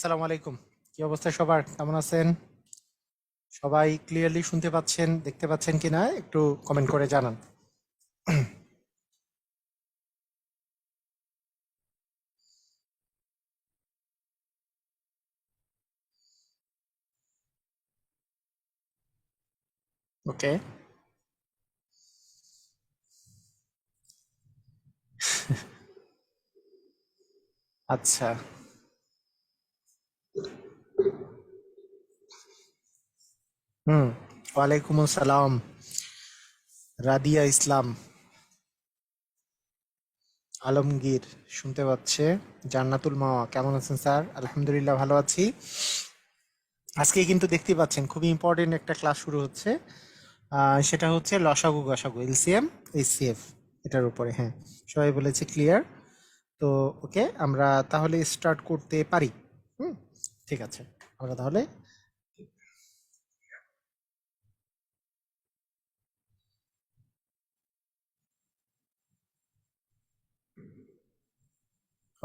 আসসালামু আলাইকুম। কি অবস্থা সবার? কেমন আছেন? সবাই ক্লিয়ারলি শুনতে পাচ্ছেন, দেখতে পাচ্ছেন কিনা একটু কমেন্ট করে জানান। ওকে, আচ্ছা। হুম, ওয়ালাইকুম আসসালাম। রাদিয়া ইসলাম, আলমগীর শুনতে পাচ্ছে। জান্নাতুল মাওয়া কেমন আছেন স্যার? আলহামদুলিল্লাহ ভালো আছি। আজকে কিন্তু দেখতেই পাচ্ছেন খুবই ইম্পর্টেন্ট একটা ক্লাস শুরু হচ্ছে। সেটা হচ্ছে লসাগু গসাগু এলসিএম এইচসিএফ এটার উপরে। হ্যাঁ, সবাই বলেছে ক্লিয়ার। তো ওকে, আমরা তাহলে স্টার্ট করতে পারি। হুম, ঠিক আছে। আমরা তাহলে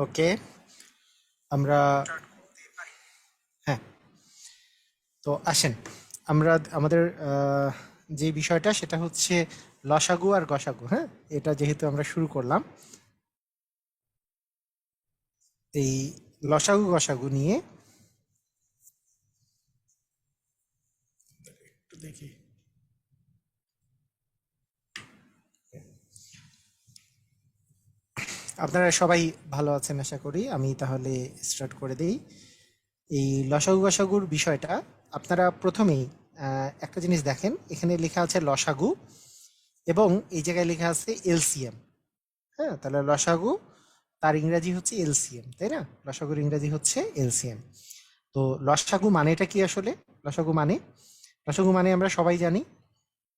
ওকে, আমরা হ্যাঁ, তো আসেন আমরা আমাদের যে বিষয়টা সেটা হচ্ছে লসাগু আর গসাগু। হ্যাঁ, এটা যেহেতু আমরা শুরু করলাম, এই লসাগু গসাগু নিয়ে একটু দেখি। আপনারা সবাই ভালো আছেন আশা করি। আমি তাহলে স্টার্ট করে দিই। এই লসাগু গসাগুর বিষয়টা আপনারা প্রথমেই একটা জিনিস দেখেন, এখানে লেখা আছে লসাগু এবং এই জায়গায় লেখা আছে এলসিএম। হ্যাঁ, তাহলে লসাগু তার ইংরাজি হচ্ছে এলসিএম, তাই না? লসাগুর ইংরাজি হচ্ছে এলসিএম। তো লসাগু মানেটা কি আসলে? লসাগু মানে লসাগু মানে আমরা সবাই জানি।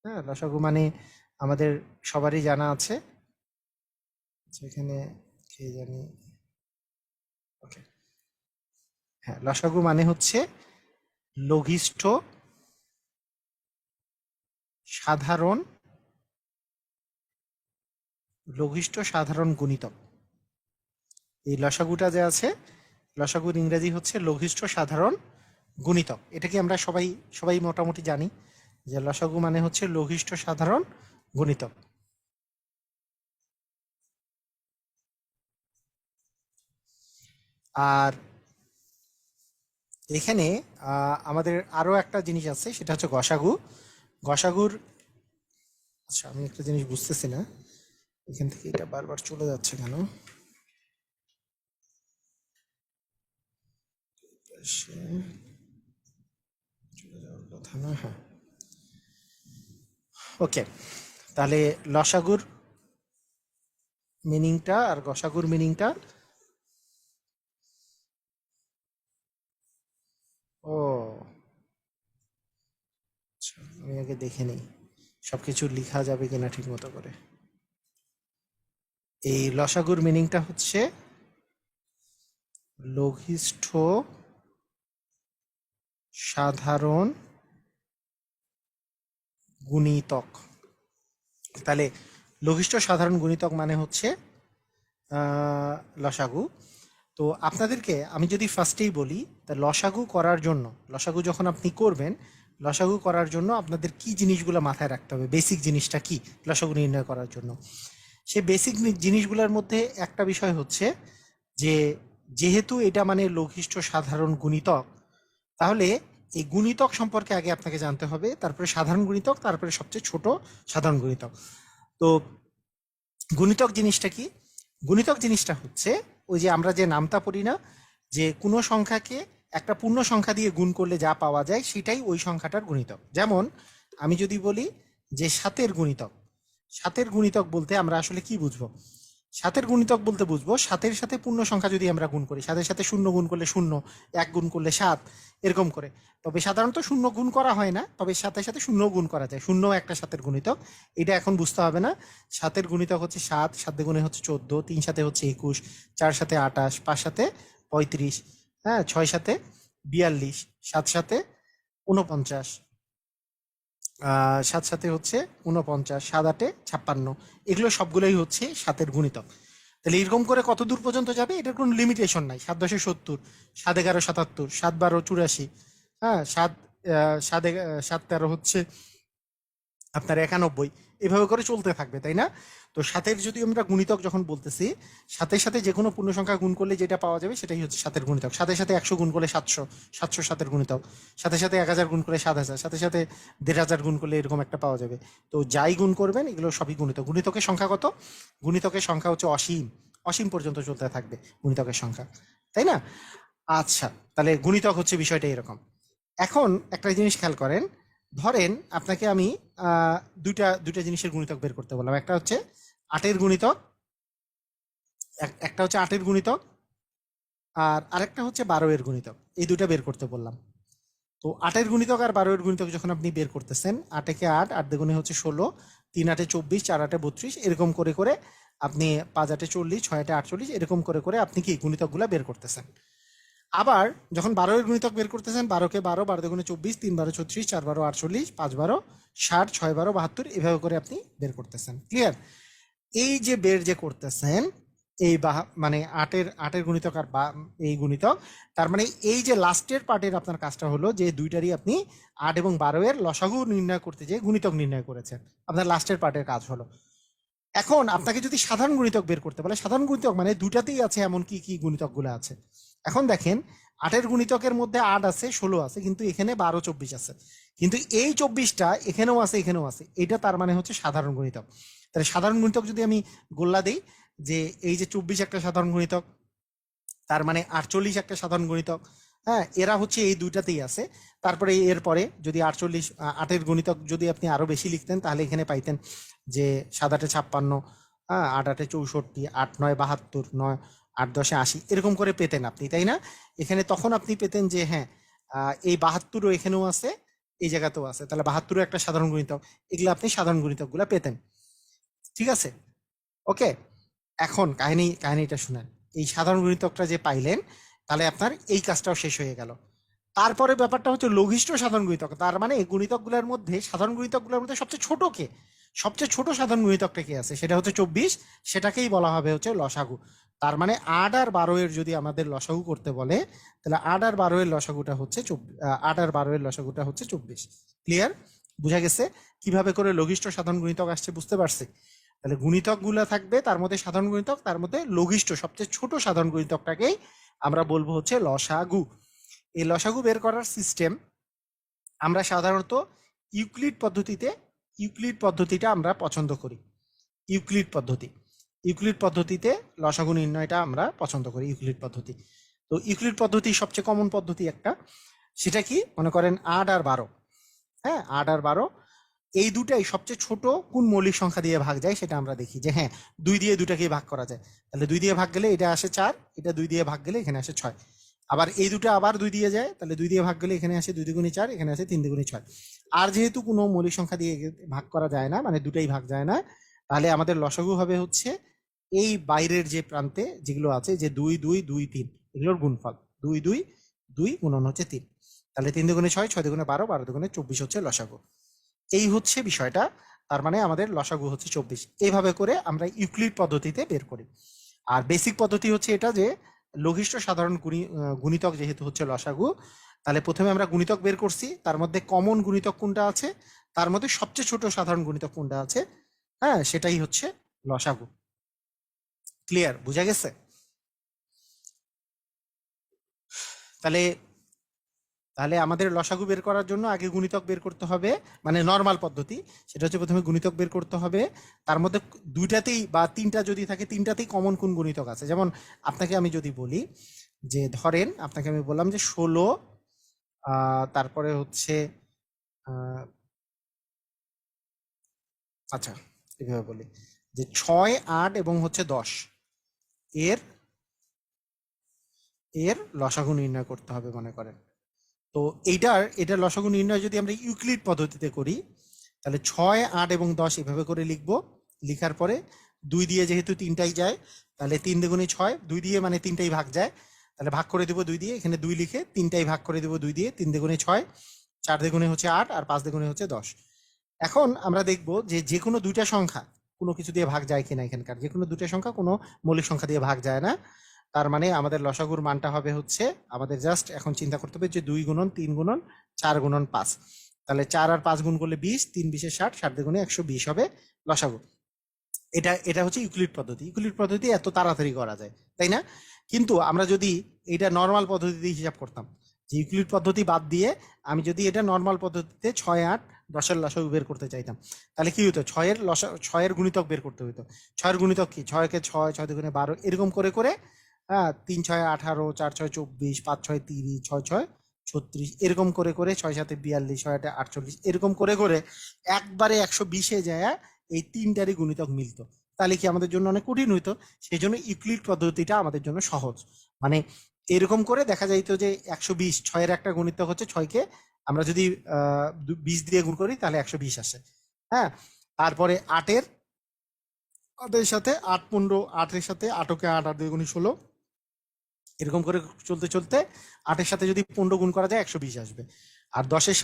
হ্যাঁ, লসাগু মানে আমাদের সবারই জানা আছে। আচ্ছা, এখানে কে জানি। ওকে, হ্যাঁ, লসাগু মানে হচ্ছে লঘিষ্ঠ সাধারণ গুণিতক। এই লসাগুটা যে আছে, লসাগুর ইংরেজি হচ্ছে লঘিষ্ঠ সাধারণ গুণিতক। এটা কি আমরা সবাই সবাই মোটামুটি জানি যে লসাগু মানে হচ্ছে লঘিষ্ঠ সাধারণ গুণিতক। আর এখানে আমাদের আরো একটা জিনিস আছে, সেটা হচ্ছে গসাগু। গসাগুর, আচ্ছা আমি একটা জিনিস বুঝতেছি না, এখান থেকে এটা বারবার চলে যাচ্ছে কেন? সে চলে যাওয়ার কথা না। হ্যাঁ, ওকে, তাহলে লসাগুর মিনিংটা আর গসাগুর মিনিংটা। ও আচ্ছা, আমি আগে দেখে নিই সবকিছু লিখা যাবে কিনা ঠিক মতো করে। এই লসাগুর মিনিংটা হচ্ছে লঘিষ্ঠ সাধারণ গুণিতক। তাহলে লঘিষ্ঠ সাধারণ গুণিতক মানে হচ্ছে লসাগু। তো আপনাদেরকে আমি যদি ফার্স্টেই বলি, তা লসাগু করার জন্য, লসাগু যখন আপনি করবেন, লসাগু করার জন্য আপনাদের কি জিনিসগুলো মাথায় রাখতে হবে, বেসিক জিনিসটা কি লসাগু নির্ণয় করার জন্য? সে বেসিক জিনিসগুলোর মধ্যে একটা বিষয় হচ্ছে যে, যেহেতু এটা মানে লঘিষ্ঠ সাধারণ গুণিতক, তাহলে এই গুণিতক সম্পর্কে আগে আপনাকে জানতে হবে, তারপরে সাধারণ গুণিতক, তারপরে সবচেয়ে ছোট সাধারণ গুণিতক। তো গুণিতক জিনিসটা কি? গুণিতক জিনিসটা হচ্ছে ওই যে আমরা যে নামতা পড়ি না, যে কোনো সংখ্যাকে একটা পূর্ণ সংখ্যা দিয়ে গুণ করলে যা পাওয়া যায় সেটাই ওই সংখ্যাটার গুণিতক। যেমন আমি যদি বলি যে সাতের গুণিতক, সাতের গুণিতক বলতে আমরা আসলে কি বুঝবো? সাতের গুণিতক বলতে বুঝবো সাতের সাথে পূর্ণ সংখ্যা যদি আমরা গুণ করি, সাতের সাথে শূন্য গুণ করলে শূন্য, এক গুণ করলে সাত, এরকম করে। তবে সাধারণত শূন্য গুণ করা হয় না, তবে সাথে সাথে শূন্য গুণ করা যায়, শূন্য একটা সাতের গুণিতক। এটা এখন বুঝতে হবে না। সাতের গুণিতক হচ্ছে সাত, সাত গুণে হচ্ছে 14, তিন সাথে হচ্ছে 21, চার সাথে 28, পাঁচ সাথে 35, হ্যাঁ, ছয় সাথে 42, সাত সাথে 49, সাত সাথে হচ্ছে 49, সাত আটে 56। এগুলো সবগুলোই হচ্ছে সাতের গুণিতক। তাহলে এরকম করে কত দূর পর্যন্ত যাবে এটার কোনো লিমিটেশন নাই। 7×10=70, 7×11=77, 7×12=84, হ্যাঁ, 7×13 হচ্ছে আপনার 91, এভাবে করে চলতে থাকবে, তাই না? তো সাতের যদি আমরা গুণিতক যখন বলতেছি, সাথের সাথে যে কোনো পূর্ণ সংখ্যা গুণ করলে যেটা পাওয়া যাবে সেটাই হচ্ছে সাতের গুণিতক। সাথে সাথে 100 গুণ করলে 700, 700 সাতের গুণিতক। সাথে সাথে 1000 গুণ করলে 7000, সাথে সাথে 1500 গুণ করলে এরকম একটা পাওয়া যাবে। তো যাই গুণ করবেন এগুলো সবই গুণিতক। গুণিতকের সংখ্যা কত? গুণিতকের সংখ্যা হচ্ছে অসীম, অসীম পর্যন্ত চলতে থাকবে গুণিতকের সংখ্যা, তাই না? আচ্ছা, তাহলে গুণিতক হচ্ছে বিষয়টা এরকম। এখন একটা জিনিস খেয়াল করেন, ধরেন আপনাকে আমি দুইটা দুইটা জিনিসের গুণিতক বের করতে বললাম। একটা হচ্ছে 8-এর গুণিতক, একটা হচ্ছে 8-এর গুণিতক, আর আরেকটা হচ্ছে 12-এর গুণিতক। এই দুইটা বের করতে বললাম। তো 8-এর গুণিতক আর 12-এর গুণিতক যখন আপনি বের করতেছেন, 8 8, 8 দুগুণে হচ্ছে 16, 3 8 24, 4 8 32, এরকম করে করে আপনি 5 8 40, 6 8 48, এরকম করে করে আপনি কি গুণিতকগুলো বের করতেছেন। আবার যখন 12-এর গুণিতক বের করতেছেন, 12কে 12, 12 দুগুণে 24, 3 12 36, 4 12 48, 5 12 60, 6 12 72, এভাবে করে আপনি বের করতেছেন। ক্লিয়ার? এই যে বের যে করতেছেন, এই মানে 8-এর গুণিতক আর এই গুণিতক, তার মানে এই যে লাস্টের পার্টের আপনার কাজটা হলো যে দুইটারই আপনি 8 এবং 12-এর লসাগু নির্ণয় করতে যে গুণিতক নির্ণয় করেছেন, আপনার লাস্টের পার্টের কাজ হলো। এখন আপনাকে যদি সাধারণ গুণিতক বের করতে বলে, সাধারণ গুণিতক মানে দুটাতেই আছে এমন কি কি গুণিতকগুলো আছে। এখন দেখেন, 8-এর গুণিতকের মধ্যে 8 আছে, 16 আছে, কিন্তু এখানে 12 24 আছে, কিন্তু এই 24টা এখানেও আছে, এখানেও আছে, এটা তার মানে হচ্ছে সাধারণ গুণিতক। তাহলে সাধারণ গুণিতক যদি আমি গোল্লা দিই, যে এই যে 24 একটা সাধারণ গুণিতক, তার মানে 48 একটা সাধারণ গুণিতক, হ্যাঁ, এরা হচ্ছে এই দুইটাতেই আছে। তারপরে এরপরে যদি 48, 8-এর গুণিতক যদি আপনি আরো বেশি লিখতেন তাহলে এখানে পাইতেন যে 7 8 56, হ্যাঁ, 8 8 64, 8 9 72, 9 8 10 80, এরকম করে পেতেন আপনি, তাই না? এখানে তখন আপনি পেতেন যে হ্যাঁ, এই 72ও এখানেও আছে, এই জায়গাতেও আছে, তাহলে 72ও একটা সাধারণ গুণিতক। এগুলো আপনি সাধারণ গুণিতকগুলো পেতেন। ঠিক আছে? ওকে, এখন কাহিনীটা শুনেন। এই সাধারণ গুণিতকটা যে পাইলেন, তাহলে আপনার এই কাজটাও শেষ হয়ে গেল। তারপরে ব্যাপারটা হচ্ছে লঘিষ্ঠ সাধারণ গুণিতক। তার মানে গুণিতকগুলোর মধ্যে, সাধারণ গুণিতকগুলোর মধ্যে সবচেয়ে ছোট কে? সবচেয়ে ছোট সাধারণ গুণিতকটা কে আছে? সেটা হচ্ছে 24, সেটাকেই বলা হবে হচ্ছে লসাগু। তার মানে 8 আর 12-এর যদি আমাদের লসাগু করতে বলে, তাহলে 8 আর 12-এর লসাগুটা হচ্ছে 8 আর 12-এর লসাগুটা হচ্ছে 24। ক্লিয়ার? বুঝা গেছে কিভাবে করে লঘিষ্ঠ সাধারণ গুণিতক আসছে? বুঝতে পারছি? তাহলে গুণিতক গুলা থাকবে, তার মধ্যে সাধারণ গুণিতক, তার মধ্যে লঘিষ্ঠ সবচেয়ে ছোট সাধারণ গুণিতকটাকেই আমরা বলবো হচ্ছে লসাগু। এই লসাগু বের করার সিস্টেম আমরা সাধারণত ইউক্লিড পদ্ধতিটা আমরা পছন্দ করি। ইউক্লিড পদ্ধতিতে লসাগু নির্ণয়টা আমরা পছন্দ করি, ইউক্লিড পদ্ধতি। তো ইউক্লিড পদ্ধতি সবচেয়ে কমন পদ্ধতি একটা, সেটা কি মনে করেন 8 আর 12, হ্যাঁ, 8 আর 12, এই দুটাই সবচেয়ে ছোট কোন মৌলিক সংখ্যা দিয়ে ভাগ যায় সেটা আমরা দেখি যে হ্যাঁ, 2 দিয়ে দুটাকে ভাগ করা যায়। তাহলে 2 দিয়ে ভাগ গেলে এটা আসে 4, এটা 2 দিয়ে ভাগ গেলে এখানে আসে 6। আবার এই দুটো আবার 2 দিয়ে যায়, তাহলে 2 দিয়ে ভাগ গেলে এখানে আসে 2 দুগুণে 4, এখানে আসে 3 দুগুণে 6। আর যেহেতু কোনো মৌলিক সংখ্যা দিয়ে ভাগ করা যায় না, মানে দুটাই ভাগ যায় না, তাহলে আমাদের লসাগু হবে হচ্ছে এই বাইরের যে প্রান্তে যেগুলো আছে, যে 2 2 2 3, এগুলোর গুণফল 2 2 2 গুণন হচ্ছে 3। তাহলে 3 দুগুণে 6, 6 দুগুণে 12, 12 দুগুণে 24 হচ্ছে লসাগু। এই হচ্ছে বিষয়টা। তার মানে আমাদের লসাগু হচ্ছে 24। এইভাবে করে আমরা ইউক্লিড পদ্ধতিতে বের করি। আর বেসিক পদ্ধতি হচ্ছে এটা যে লঘিষ্ঠ সাধারণ গুণিতক যেহেতু হচ্ছে লসাগু, তাহলে প্রথমে আমরা গুণিতক বের করছি, তার মধ্যে কমন গুণিতক কোনটা আছে, তার মধ্যে সবচেয়ে ছোট সাধারণ গুণিতক কোনটা আছে, হ্যাঁ, সেটাই হচ্ছে লসাগু। ক্লিয়ার? বুঝা গেছে? তাহলে তাহলে আমাদের লসাগু বের করার জন্য আগে গুণিতক বের করতে হবে, মানে নর্মাল পদ্ধতি, সেটা হচ্ছে প্রথমে গুণিতক বের করতে হবে। তার মধ্যে দুইটাতেই বা তিনটা যদি থাকে, তিনটাতেই কমন কোন গুণিতক আছে। যেমন আপনাকে আমি যদি বলি যে ধরেন আপনাকে আমি বললাম যে 16, তারপরে হচ্ছে আচ্ছা, এভাবে বলি যে 6 8 এবং হচ্ছে 10, এর এর লসাগু নির্ণয় করতে হবে মনে করেন। তো এটার লসাগু নির্ণয় যদি আমরা ইউক্লিড পদ্ধতিতে করি, তাহলে 6 8 এবং 10 এভাবে করে লিখবো। লিখার পরে 2 দিয়ে যেহেতু তিনটাই যায়, তাহলে 3 দুগুণে 6, 2 দিয়ে মানে তিনটাই ভাগ যায়, তাহলে ভাগ করে দেবো 2 দিয়ে, এখানে 2 লিখে তিনটাই ভাগ করে দেবো 2 দিয়ে, 3 দুগুণে 6, 4 দুগুণে হচ্ছে 8, আর 5 দুগুণে হচ্ছে 10। এখন আমরা দেখব যে যে কোনো দুইটা সংখ্যা, কোনো কিছু দিয়ে ভাগ যায় কিনা, এখানকার যে কোনো দুটো সংখ্যা কোনো মৌলিক সংখ্যা দিয়ে ভাগ যায় না। তার মানে আমাদের লসাগুর মানটা হবে হচ্ছে, আমাদের জাস্ট এখন চিন্তা করতে হবে যে 2 গুণন 3 গুণন 4 গুণন 5, তাহলে 4 আর 5 গুণ করলে 20, 3 20 60, 60 গুণে 120 হবে লসাগু। এটা এটা হচ্ছে ইউক্লিড পদ্ধতি। ইউক্লিড পদ্ধতি এত তাড়াতাড়ি করা যায়, তাই না? কিন্তু আমরা যদি এটা নর্মাল পদ্ধতিতে হিসাব করতাম, যে ইউক্লিড পদ্ধতি বাদ দিয়ে আমি যদি এটা নর্মাল পদ্ধতিতে 6 8 10-এর লসাগু বের করতে চাইতাম, তাহলে কি হতো? 6-এর গুণিতক বের করতে হতো। 6-এর গুণিতক কি? 6 কে 6, 6 দুগুণে 12, এরকম করে করে 3 6 18, 4 6 24, 5 6 30, 6 6 36, এরকম করে করে 6 7 42, 6 8 48, এরকম করে করে একবারে 120-এ যায় এই তিনটারই গুণিতক মিলতো। তাহলে কি আমাদের জন্য অনেক কঠিন হইতো? সেই জন্য ইউক্লিড পদ্ধতিটা আমাদের জন্য সহজ। মানে এরকম করে দেখা যাইতো যে 120, 6-এর একটা গুণিতক হচ্ছে 6-কে আমরা যদি 20 দিয়ে গুণ করি তাহলে 120 আসে। হ্যাঁ, তারপরে 8-এর সাথে 8 15, 8-এর সাথে 8-কে 8, 8 2 গুণ 16, এরকম করে চলতে চলতে 8-এর সাথে যদি 15 গুণ করা যায় 120 আসবে, আর 10-এর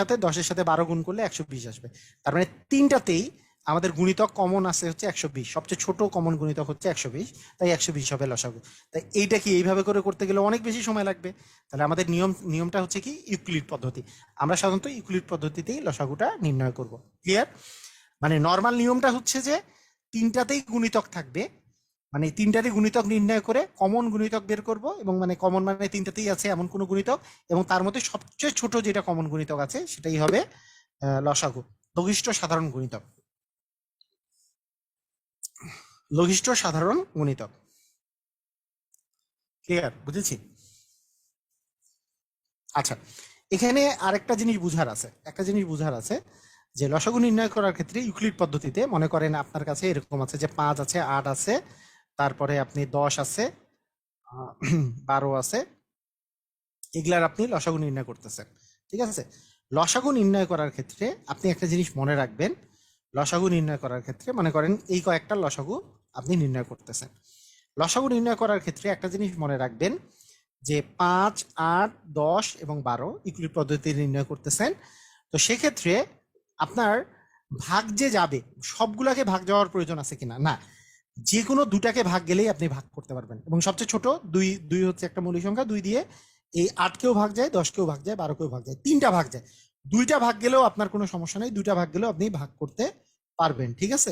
সাথে 12 গুণ করলে 120 আসবে। তার মানে তিনটাতেই আমাদের গুণিতক কমন আছে হচ্ছে 120, সবচেয়ে ছোট কমন গুণিতক হচ্ছে 120, তাই 120 হবে লসাগু। তাই এইটা কি এইভাবে করে করতে গেলে অনেক বেশি সময় লাগবে। তাহলে আমাদের নিয়মটা হচ্ছে কি? ইউক্লিড পদ্ধতি। আমরা সাধারণত ইউক্লিড পদ্ধতিতেই লসাগুটা নির্ণয় করব। ক্লিয়ার? মানে নর্মাল নিয়মটা হচ্ছে যে তিনটাতেই গুণিতক থাকবে, মানে তিনটারই গুণিতক নির্ণয় করে কমন গুণিতক বের করব, এবং মানে কমন মানে তিনটাতেই আছে এমন কোনো গুণিতক, এবং তার মধ্যে সবচেয়ে ছোট যেটা কমন গুণিতক আছে সেটাই হবে লসাগু, লঘিষ্ঠ সাধারণ গুণিতক। লঘিষ্ঠ সাধারণ গুণিতক। ক্লিয়ার? বুঝেছি? আচ্ছা, এখানে আরেকটা জিনিস বুঝার আছে, একটা জিনিস বুঝার আছে যে লসাগু নির্ণয় করার ক্ষেত্রে ইউক্লিড পদ্ধতিতে মনে করেন আপনার কাছে এরকম আছে যে 5 আছে, 8 আছে, তারপরে আপনি 10 আছে, 12 আছে, এগুলার আপনি লসাগু নির্ণয় করতেছেন। ঠিক আছে? লসাগু নির্ণয় করার ক্ষেত্রে আপনি একটা জিনিস মনে রাখবেন, লসাগু নির্ণয় করার ক্ষেত্রে মনে করেন এই কয়েকটা লসাগু আপনি নির্ণয় করতেছেন। লসাগু নির্ণয় করার ক্ষেত্রে একটা জিনিস মনে রাখবেন যে 5 8 10 এবং 12 ইউক্লিড পদ্ধতি নির্ণয় করতেছেন। তো সেক্ষেত্রে আপনার ভাগ যে যাবে, সবগুলাকে ভাগ যাওয়ার প্রয়োজন আছে কিনা? না, যে কোনো দুটাকে ভাগ গেলেই আপনি ভাগ করতে পারবেন, এবং সবচেয়ে ছোট 2, 2 হচ্ছে একটা মৌলিক সংখ্যা, 2 দিয়ে এই 8-কেও ভাগ যায়, 10-কেও ভাগ যায়, 12-কেও ভাগ যায়, 3টা ভাগ যায়। 2টা ভাগ গেলেও আপনার কোনো সমস্যা নেই, 2টা ভাগ গেলেও আপনি ভাগ করতে পারবেন। ঠিক আছে?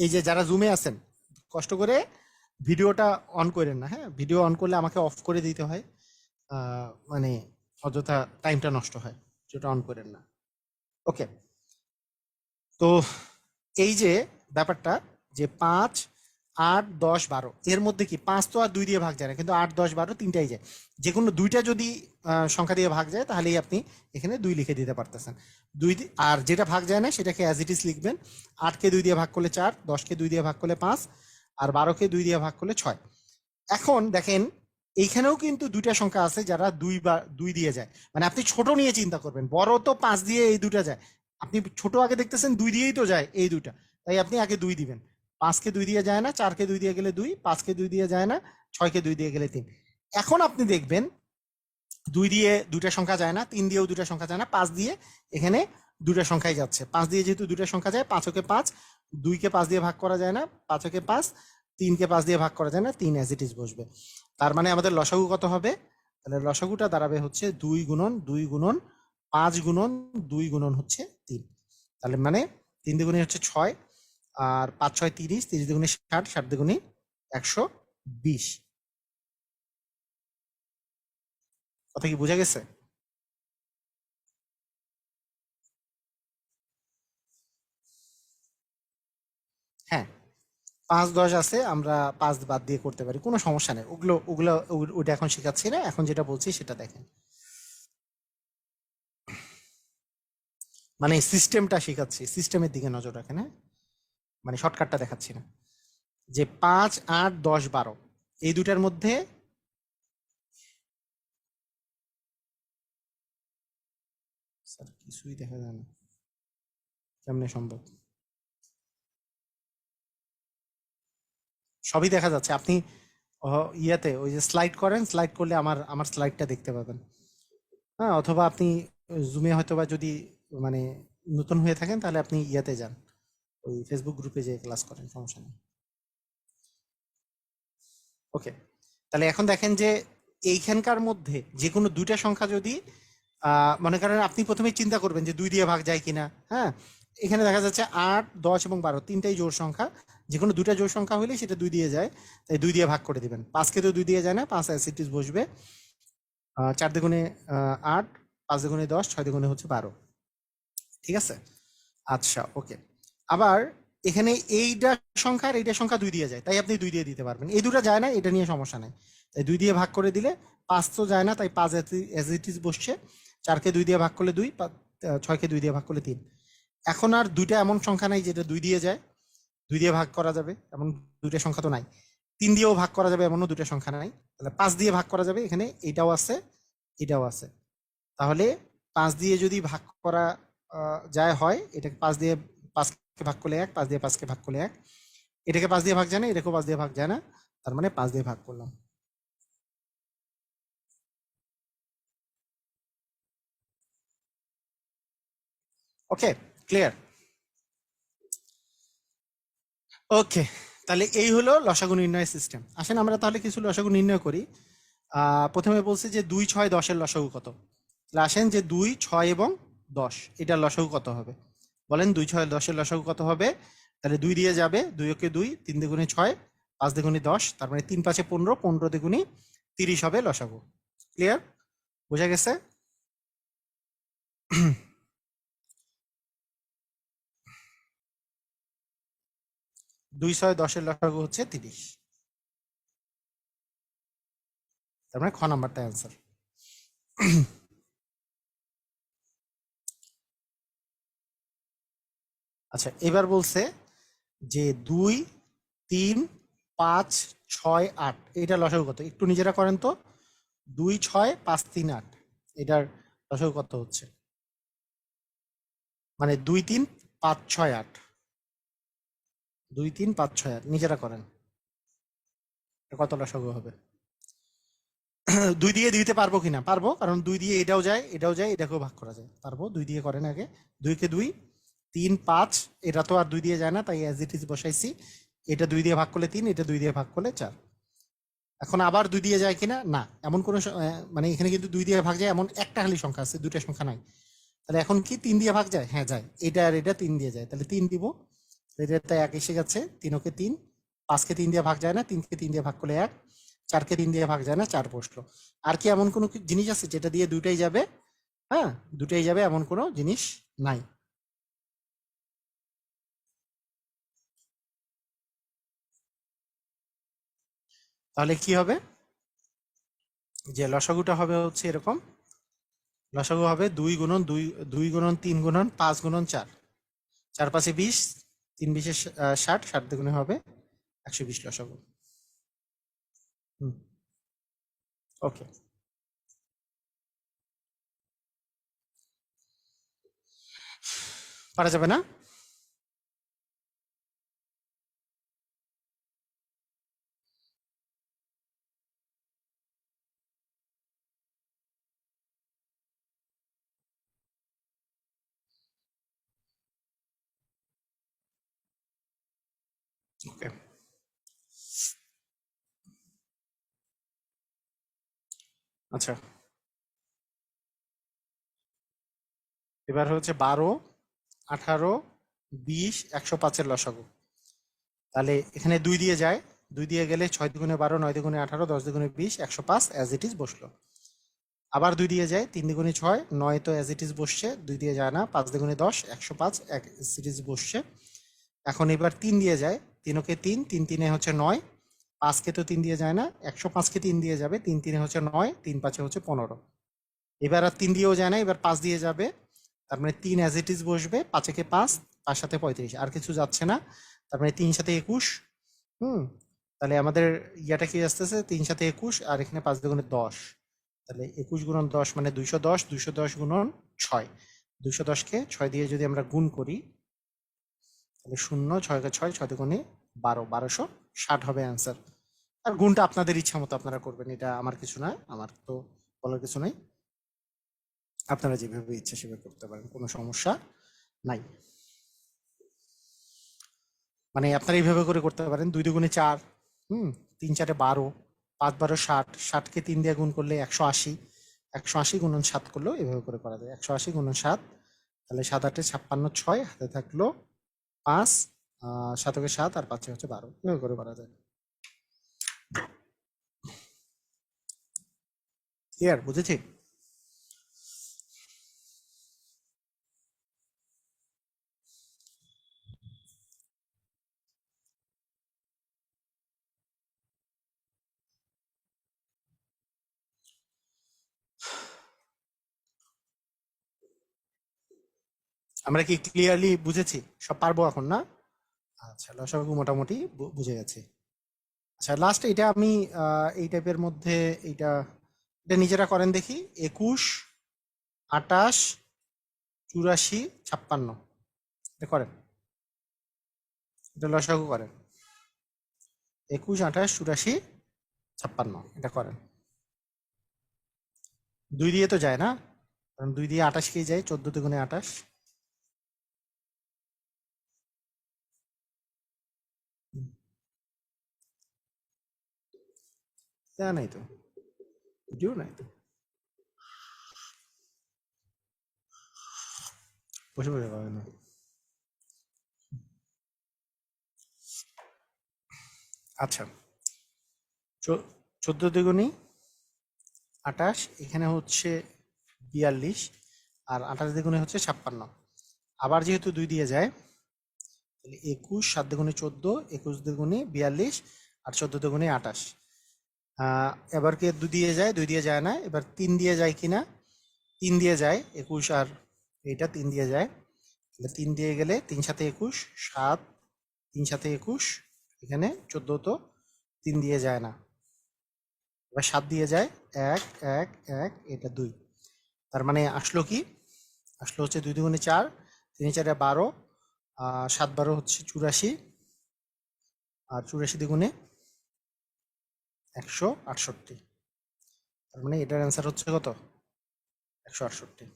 এই যে যারা জুমে আছেন, কষ্ট করে ভিডিওটা অন করেন না। হ্যাঁ, ভিডিও অন করলে আমাকে অফ করে দিতে হয়, মানে অযথা টাইমটা নষ্ট হয়, যেটা অন করেন না। ওকে, তো এই যে ব্যাপারটা যে 5 8 10 12 এর মধ্যে কি 5 তো আর 2 দিয়ে ভাগ যায় না, কিন্তু 8 10 12 তিনটাই যায়। যে কোনো দুইটা যদি সংখ্যা দিয়ে ভাগ যায় তাহলেই আপনি এখানে 2 লিখে দিতে পারতেছেন। আর যেটা ভাগ যায় না সেটাকে অ্যাজ ইট ইজ লিখবেন। 8-কে 2 দিয়ে ভাগ করলে 4, 10-কে 2 দিয়ে ভাগ করলে 5, আর 12-কে 2 দিয়ে ভাগ করলে 6। এখন দেখেন এইখানেও কিন্তু দুইটা সংখ্যা আছে যারা 2 দিয়ে যায়, মানে আপনি ছোট নিয়ে চিন্তা করবেন, বড় তো 5 দিয়ে এই দুটা যায়, আপনি ছোট আগে দেখতেছেন 2 দিয়েই তো যায় এই দুটা, তাই আপনি আগে 2 দিবেন। 5-কে 2 দিয়ে যায় না, 4-কে 2 দিয়ে গেলে 2, 5-কে 2 দিয়ে যায় না, 6-কে 2 দিয়ে গেলে 3। এখন আপনি দেখবেন 2 দিয়ে দুটা সংখ্যা যায় না, 3 দিয়েও দুটা সংখ্যা যায় না, 5 দিয়ে এখানে দুটা সংখ্যাই যাচ্ছে। 5 দিয়ে যেহেতু দুটা সংখ্যা যায়, 5-কে 5, 2-কে 5 দিয়ে ভাগ করা যায় না, 5-কে 5, 3-কে 5 দিয়ে ভাগ করা যায় না, 3 অ্যাজ ইট ইজ বসবে। তার মানে আমাদের লসাগু কত হবে? তাহলে লসাগুটা দাঁড়াবে হচ্ছে 2 গুণন 2 গুণন 5 গুণন 2 গুণন হচ্ছে 3। তাহলে মানে 3 দুগুণে হচ্ছে 6, আর 5 6 30, 30 দুগুণে 60, 60 দুগুণে 120। কথা কি বোঝা গেছে? হ্যাঁ, 5 10 আছে, আমরা 5 বাদ দিয়ে করতে পারি, কোনো সমস্যা নেই। ওটা এখন শেখাচ্ছি না, এখন যেটা বলছি সেটা দেখেন, মানে সিস্টেমটা শেখাচ্ছি, সিস্টেমের দিকে নজর রাখেন। হ্যাঁ, মানে শর্টকাটটা দেখাচ্ছি না। যে 5 8 10 12 এই দুটার মধ্যে স্যার কিছুই দেখা যায় না, কেমনে সম্ভব? সবই দেখা যাচ্ছে, আপনি ইয়াতে ওই যে স্লাইড করেন, স্লাইড করলে আমার আমার স্লাইডটা দেখতে পাবেন। হ্যাঁ, অথবা আপনি জুমে হয়তো বা যদি মানে নতুন হয়ে থাকেন তাহলে আপনি ইয়াতে যান, ওই ফেসবুক গ্রুপে যে ক্লাস করেন, সমস্যা নেই। ওকে, তাহলে এখন দেখেন যে এইখানকার মধ্যে যে কোনো দুইটা সংখ্যা যদি মনে করেন, আপনি প্রথমে চিন্তা করবেন যে 2 দিয়ে ভাগ যায় কিনা। হ্যাঁ, এখানে দেখা যাচ্ছে 8, 10 এবং 12 তিনটাই জোড় সংখ্যা। যে কোনো দুইটা জোড় সংখ্যা হলে সেটা 2 দিয়ে যায়, তাই 2 দিয়ে ভাগ করে দিবেন। 5কে তো 2 দিয়ে যায় না, 5 অ্যাসিটিস বসবে। 4 দুগুণে 8, 5 দুগুণে 10, 6 দুগুণে হচ্ছে 12। ঠিক আছে, আচ্ছা ওকে। আবার এখানে এইটা সংখ্যা আর এইটা সংখ্যা 2 দিয়ে যায়, তাই আপনি 2 দিয়ে দিতে পারবেন। এই দুটো যায় না, এটা নিয়ে সমস্যা নাই, তাই 2 দিয়ে ভাগ করে দিলে 5 তো যায় না, তাই 5 অ্যাজ ইট ইজ বসছে। 4কে 2 দিয়ে ভাগ করলে 2, 6কে 2 দিয়ে ভাগ করলে 3। এখন আর দুইটা এমন সংখ্যা নাই যেটা 2 দিয়ে যায়, 2 দিয়ে ভাগ করা যাবে এমন দুইটা সংখ্যা তো নাই। 3 দিয়েও ভাগ করা যাবে এমনও দুইটা সংখ্যা নাই। তাহলে 5 দিয়ে ভাগ করা যাবে, এখানে এটাও আছে এটাও আছে। তাহলে 5 দিয়ে যদি ভাগ করা যায় হয়, এটাকে 5 দিয়ে 5কে ভাগ করলে 1, 5 দিয়ে 5কে ভাগ করলে 1। এটাকে 5 দিয়ে ভাগ যায় না, এটাকেও 5 দিয়ে ভাগ যায় না, তার মানে 5 দিয়ে ভাগ করলাম। ওকে, ক্লিয়ার? ওকে, তাহলে এই হলো লসাগু নির্ণয় সিস্টেম। আসেন আমরা তাহলে কিছু লসাগু নির্ণয় করি। প্রথমে বলছি যে 2, 6, 10-এর লসাগু কত। তাহলে আসেন যে 2, 6 এবং 10 এটার লসাগু কত হবে বলেন। 2, 6, 10-এর লসাগু কত হবে? তাহলে 2 দিয়ে যাবে, 2 ওকে 2, 3 দুগুণে 6, 5 দুগুণে 10, তার মানে 3 5 15, 15 দুগুণে 30 হবে লসাগু। ক্লিয়ার? বোঝা গেছে? 2, 6, 10-এর লসাগু হচ্ছে 30। তার মানে খ নাম্বারটা অ্যান্সার। আচ্ছা, এবার বলছে যে 2, 3, 5, 6, 8 এটা লসাগু কত, একটু নিজেরা করেন তো। 2, 6, 5, 3, 8 এটার লসাগু কত হচ্ছে? মানে 2, 3, 5, 6, 8, 2, 3, 5, 6, 8 নিজেরা করেন, কত লসাগু হবে? 2 দিয়ে দিতে পারবো কিনা? পারবো, কারণ 2 দিয়ে এটাও যায় এটাও যায়, এটাকেও ভাগ করা যায়। পারবো, 2 দিয়ে করেন আগে। 2কে 2, 3, 5, এটা তো আর 2 দিয়ে যায় না, তাই অ্যাজ ইট ইজ বসাইছি। এটা 2 দিয়ে ভাগ করলে 3, এটা 2 দিয়ে ভাগ করলে 4। এখন আবার 2 দিয়ে যায় কিনা? না, এমন কোনো মানে এখানে কিন্তু 2 দিয়ে ভাগ যায় এমন একটা খালি সংখ্যা আছে, দুইটা সংখ্যা নাই। তাহলে এখন কি 3 দিয়ে ভাগ যায়? হ্যাঁ যায়, এটা আর এটা 3 দিয়ে যায়, তাহলে 3 দিব। এটা 1 এসে গেছে, 3 ওকে 3, 5কে 3 দিয়ে ভাগ যায় না, 3কে 3 দিয়ে ভাগ করলে 1, 4কে 3 দিয়ে ভাগ যায় না, 4 বসলো। আর কি এমন কোনো জিনিস আছে যেটা দিয়ে দুটাই যাবে? হ্যাঁ, দুটাই যাবে এমন কোনো জিনিস নাই। তাহলে কি হবে? যে লসাগুটা হবে হচ্ছে এরকম। লসাগু হবে 2 গুণন 2, 2 গুণন 3 গুণন 5 গুণন 4, 4 5 20, 3 20 60, 60 দুগুণে হবে 120 লসাগু। হুম, ওকে। পারা যাবে না? ওকে, আচ্ছা। এবার হচ্ছে 12, 18, 20, 105-এর লসাগু। তাহলে এখানে 2 দিয়ে যায়, 2 দিয়ে গেলে 6 দুগুণে 12, 9 দুগুণে 18, 10 দুগুণে 20, 105 অ্যাজ ইট ইজ বসলো। আবার 2 দিয়ে যায়, 3 দুগুণে 6, 9 তো অ্যাজ ইট ইজ বসছে, 2 দিয়ে যায় না, 5 দুগুণে 10, 105 অ্যাজ ইট ইজ বসছে। এখন এবার 3 দিয়ে যায়, 3 ওকে 3, 3 3-এ হচ্ছে 9, 5কে তো 3 দিয়ে যায় না, 105কে 3 দিয়ে যাবে, 3 3-এ হচ্ছে 9, 3 5-এ হচ্ছে 15। এবার আর 3 দিয়েও যায় না, এবার 5 দিয়ে যাবে, তার মানে 3 অ্যাজ ইট ইজ বসবে, 5-একে 5, 5 সাথে 35, আর কিছু যাচ্ছে না, তার মানে 3 সাথে 21। হুম, তাহলে আমাদের ইয়াটা কি আসতেছে? 3 সাথে 21, আর এখানে 5 দুগুণে 10, তাহলে 21 গুণন 10 মানে 210, 210 গুণন 6, 210-কে 6 দিয়ে যদি আমরা গুণ করি, তাহলে 0, 6-কে 6, 6 দুগুণে 12, 1260 হবে অ্যান্সার। আর গুণটা আপনাদের ইচ্ছা মতো আপনারা করবেন, এটা আমার কিছু না, আমার তো বলার কিছু নাই। আপনারা যেভাবে ইচ্ছা সেভাবে করতে পারেন, কোনো সমস্যা নাই। মানে আপনারা এইভাবে করে করতে পারেন, 2 2 গুণে 4, 3 4 12, 5 12 60, 60কে 3 দিয়ে গুণ করলে 180, 180 গুণন 7 করলেও এভাবে করে করা যায়। 180 গুণন 7, তাহলে 7 8 56, 6 হাতে থাকলো 5, 7 7 আর 5 হচ্ছে 12, এভাবে করে করা যায়। ক্লিয়ার? বুঝেছি? আমরা কি ক্লিয়ারলি বুঝেছি? সব পারবো এখন, না? আচ্ছা, লসাগু মোটামুটি বুঝে গেছি। আচ্ছা, লাস্ট এটা আমি এই টাইপের মধ্যে এইটা এটা নিজেরা করেন দেখি। 21 28 84 56, এটা করেন, এটা লসাগু করেন। 21 28 84 56, এটা করেন। 2 দিয়ে তো যায় না, কারণ 2 দিয়ে 28কেই যায়, 14 দুগুণে 28। দেয়া নাই তো, ভিডিও নাই তো, বসে বসে পাবেন না। আচ্ছা, 14 দুগুণে 28, এখানে হচ্ছে 42, আর 28 দুগুণে হচ্ছে 56। আবার যেহেতু 2 দিয়ে যায়, তাহলে 21 7 দুগুণে 14, 21 দুগুণে 42, আর 14 দুগুণে 28। এবার কি 2 দিয়ে যায়? 2 দিয়ে যায় না। এবার 3 দিয়ে যায় কিনা? 3 দিয়ে যায়। 21 আর এইটা 3 দিয়ে যায়, তাহলে 3 দিয়ে গেলে 3 7 21, 7 3 7 21, এখানে 14 তো 3 দিয়ে যায় না। এবার 7 দিয়ে যায়, 1 1 1, এটা 2। তার মানে আসলো কি? আসলো হচ্ছে 2 দুগুণে 4, 3 4 12, 7 12 হচ্ছে 84, আর 84 দ্বিগুণে 168। তার মানে এটার অ্যান্সার হচ্ছে কত? 168।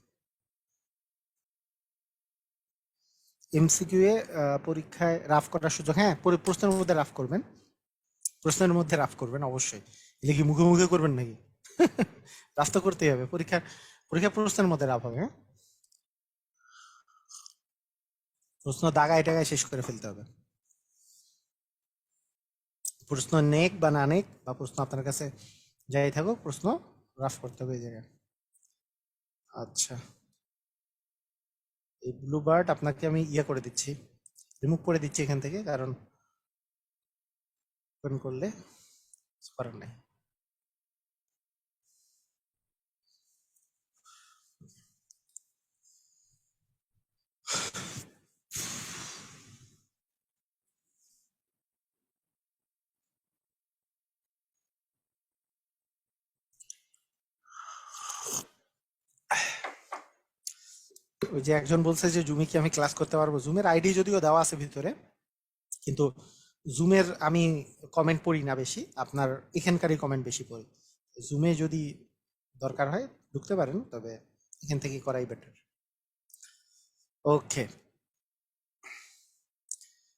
এমসিকিউ এ পরীক্ষায় রাফ করার সুযোগ, হ্যাঁ, প্রশ্নের মধ্যে রাফ করবেন, প্রশ্নের মধ্যে রাফ করবেন অবশ্যই। এলে কি মুখে মুখে করবেন নাকি? রাফ তো করতেই হবে, পরীক্ষা প্রশ্নের মধ্যে রাফ হবে, হ্যাঁ। প্রশ্ন দাগায় টাগায় শেষ করে ফেলতে হবে। প্রশ্ন নেক বা না নেক, বা প্রশ্ন আপনার কাছে যাই থাকুক, প্রশ্ন রাফ করতে হবে এই জায়গায়। আচ্ছা, এই ব্লু বার্ড আপনাকে আমি ইয়ে করে দিচ্ছি, রিমুভ করে দিচ্ছি এখান থেকে, কারণ ওপেন করলে করার নাই। ওই যে একজন বলছে যে জুমে কি আমি ক্লাস করতে পারবো, জুমের আইডি যদিও দেওয়া আছে ভিতরে, কিন্তু জুমের আমি কমেন্ট পড়ি না বেশি, আপনার এখানকারই কমেন্ট বেশি পড়ি। জুমে যদি দরকার হয় ঢুকতে পারেন, তবে এখান থেকে করাই বেটার। ওকে,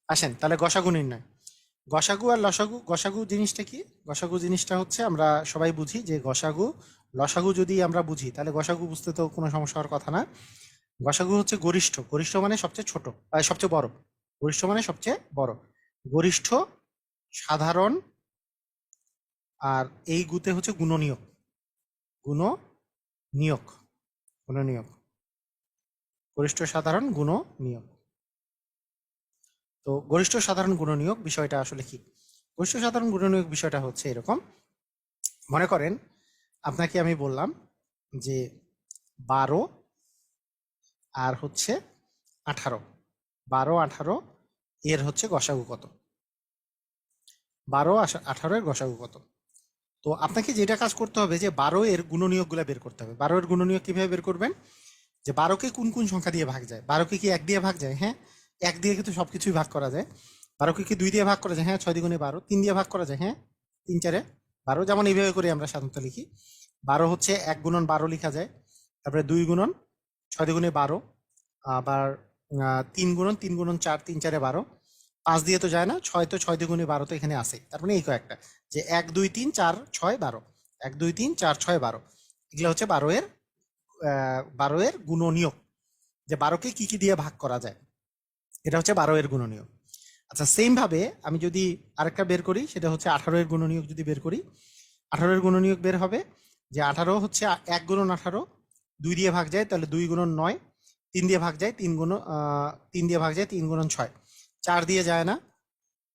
আসেন তাহলে গসাগু নির্ণয়। গসাগু আর লসাগু, গসাগু জিনিসটা কি? গসাগু জিনিসটা হচ্ছে, আমরা সবাই বুঝি যে গসাগু, লসাগু যদি আমরা বুঝি তাহলে গসাগু বুঝতে তো কোনো সমস্যা হওয়ার কথা না। গসাগু হচ্ছে গরিষ্ঠ, গরিষ্ঠ মানে সবচেয়ে ছোট, সবচেয়ে বড়। গরিষ্ঠ মানে সবচেয়ে বড়, গরিষ্ঠ, সাধারণ, আর এই গুতে হচ্ছে গুণনীয়ক, গুণনীয়ক, গুণনীয়ক, গরিষ্ঠ সাধারণ গুণনীয়ক। তো গরিষ্ঠ সাধারণ গুণনীয়ক বিষয়টা আসলে কি? গরিষ্ঠ সাধারণ গুণনীয়ক বিষয়টা হচ্ছে এরকম, মনে করেন আপনাকে আমি বললাম যে 12 আর হচ্ছে 18, 12 18 এর হচ্ছে গসাগু কত? 12 18 এর গসাগু কত? তো আপনাকে যেটা কাজ করতে হবে যে 12 এর গুণনীয়কগুলো বের করতে হবে। 12 এর গুণনীয়ক কিভাবে বের করবেন? যে 12কে কোন কোন সংখ্যা দিয়ে ভাগ যায়? 12কে কি 1 দিয়ে ভাগ যায়? হ্যাঁ, 1 দিয়ে কিন্তু সবকিছুই ভাগ করা যায়। 12কে কি 2 দিয়ে ভাগ করা যায়? হ্যাঁ, 6 দ্বিগুণে 12। 3 দিয়ে ভাগ করা যায়? হ্যাঁ, 3 4 12। যেমন এইভাবে করে আমরা সাধারণত লিখি। 12 হচ্ছে 1 গুণন 12 লিখা যায়, তারপরে 2 গুণন 6 দ্বিগুণে 12, আবার 3 গুণন 3 গুণন 4, 3 4 12, 5 দিয়ে তো যায় না, 6 তো 6 দ্বিগুণে 12 তো এখানে আছে, তার মানে এই কয়েকটা যে 1 2 3 4 6 12, 1 2 3 4 6 12, এগুলো হচ্ছে 12 এর গুণনীয়ক, যে 12কে কি কি দিয়ে ভাগ করা যায়, এটা হচ্ছে 12 এর গুণনীয়ক। আচ্ছা, সেম ভাবে আমি যদি আরেকটা বের করি, সেটা হচ্ছে 18 এর গুণনীয়ক যদি বের করি, 18 এর গুণনীয়ক বের হবে যে 18 হচ্ছে 1 গুণন 18, 2 দিয়ে ভাগ যায় তাহলে 2 গুণন 9, 3 দিয়ে ভাগ যায় 3 দিয়ে ভাগ যায় 3 গুণন 6, 4 দিয়ে যায় না,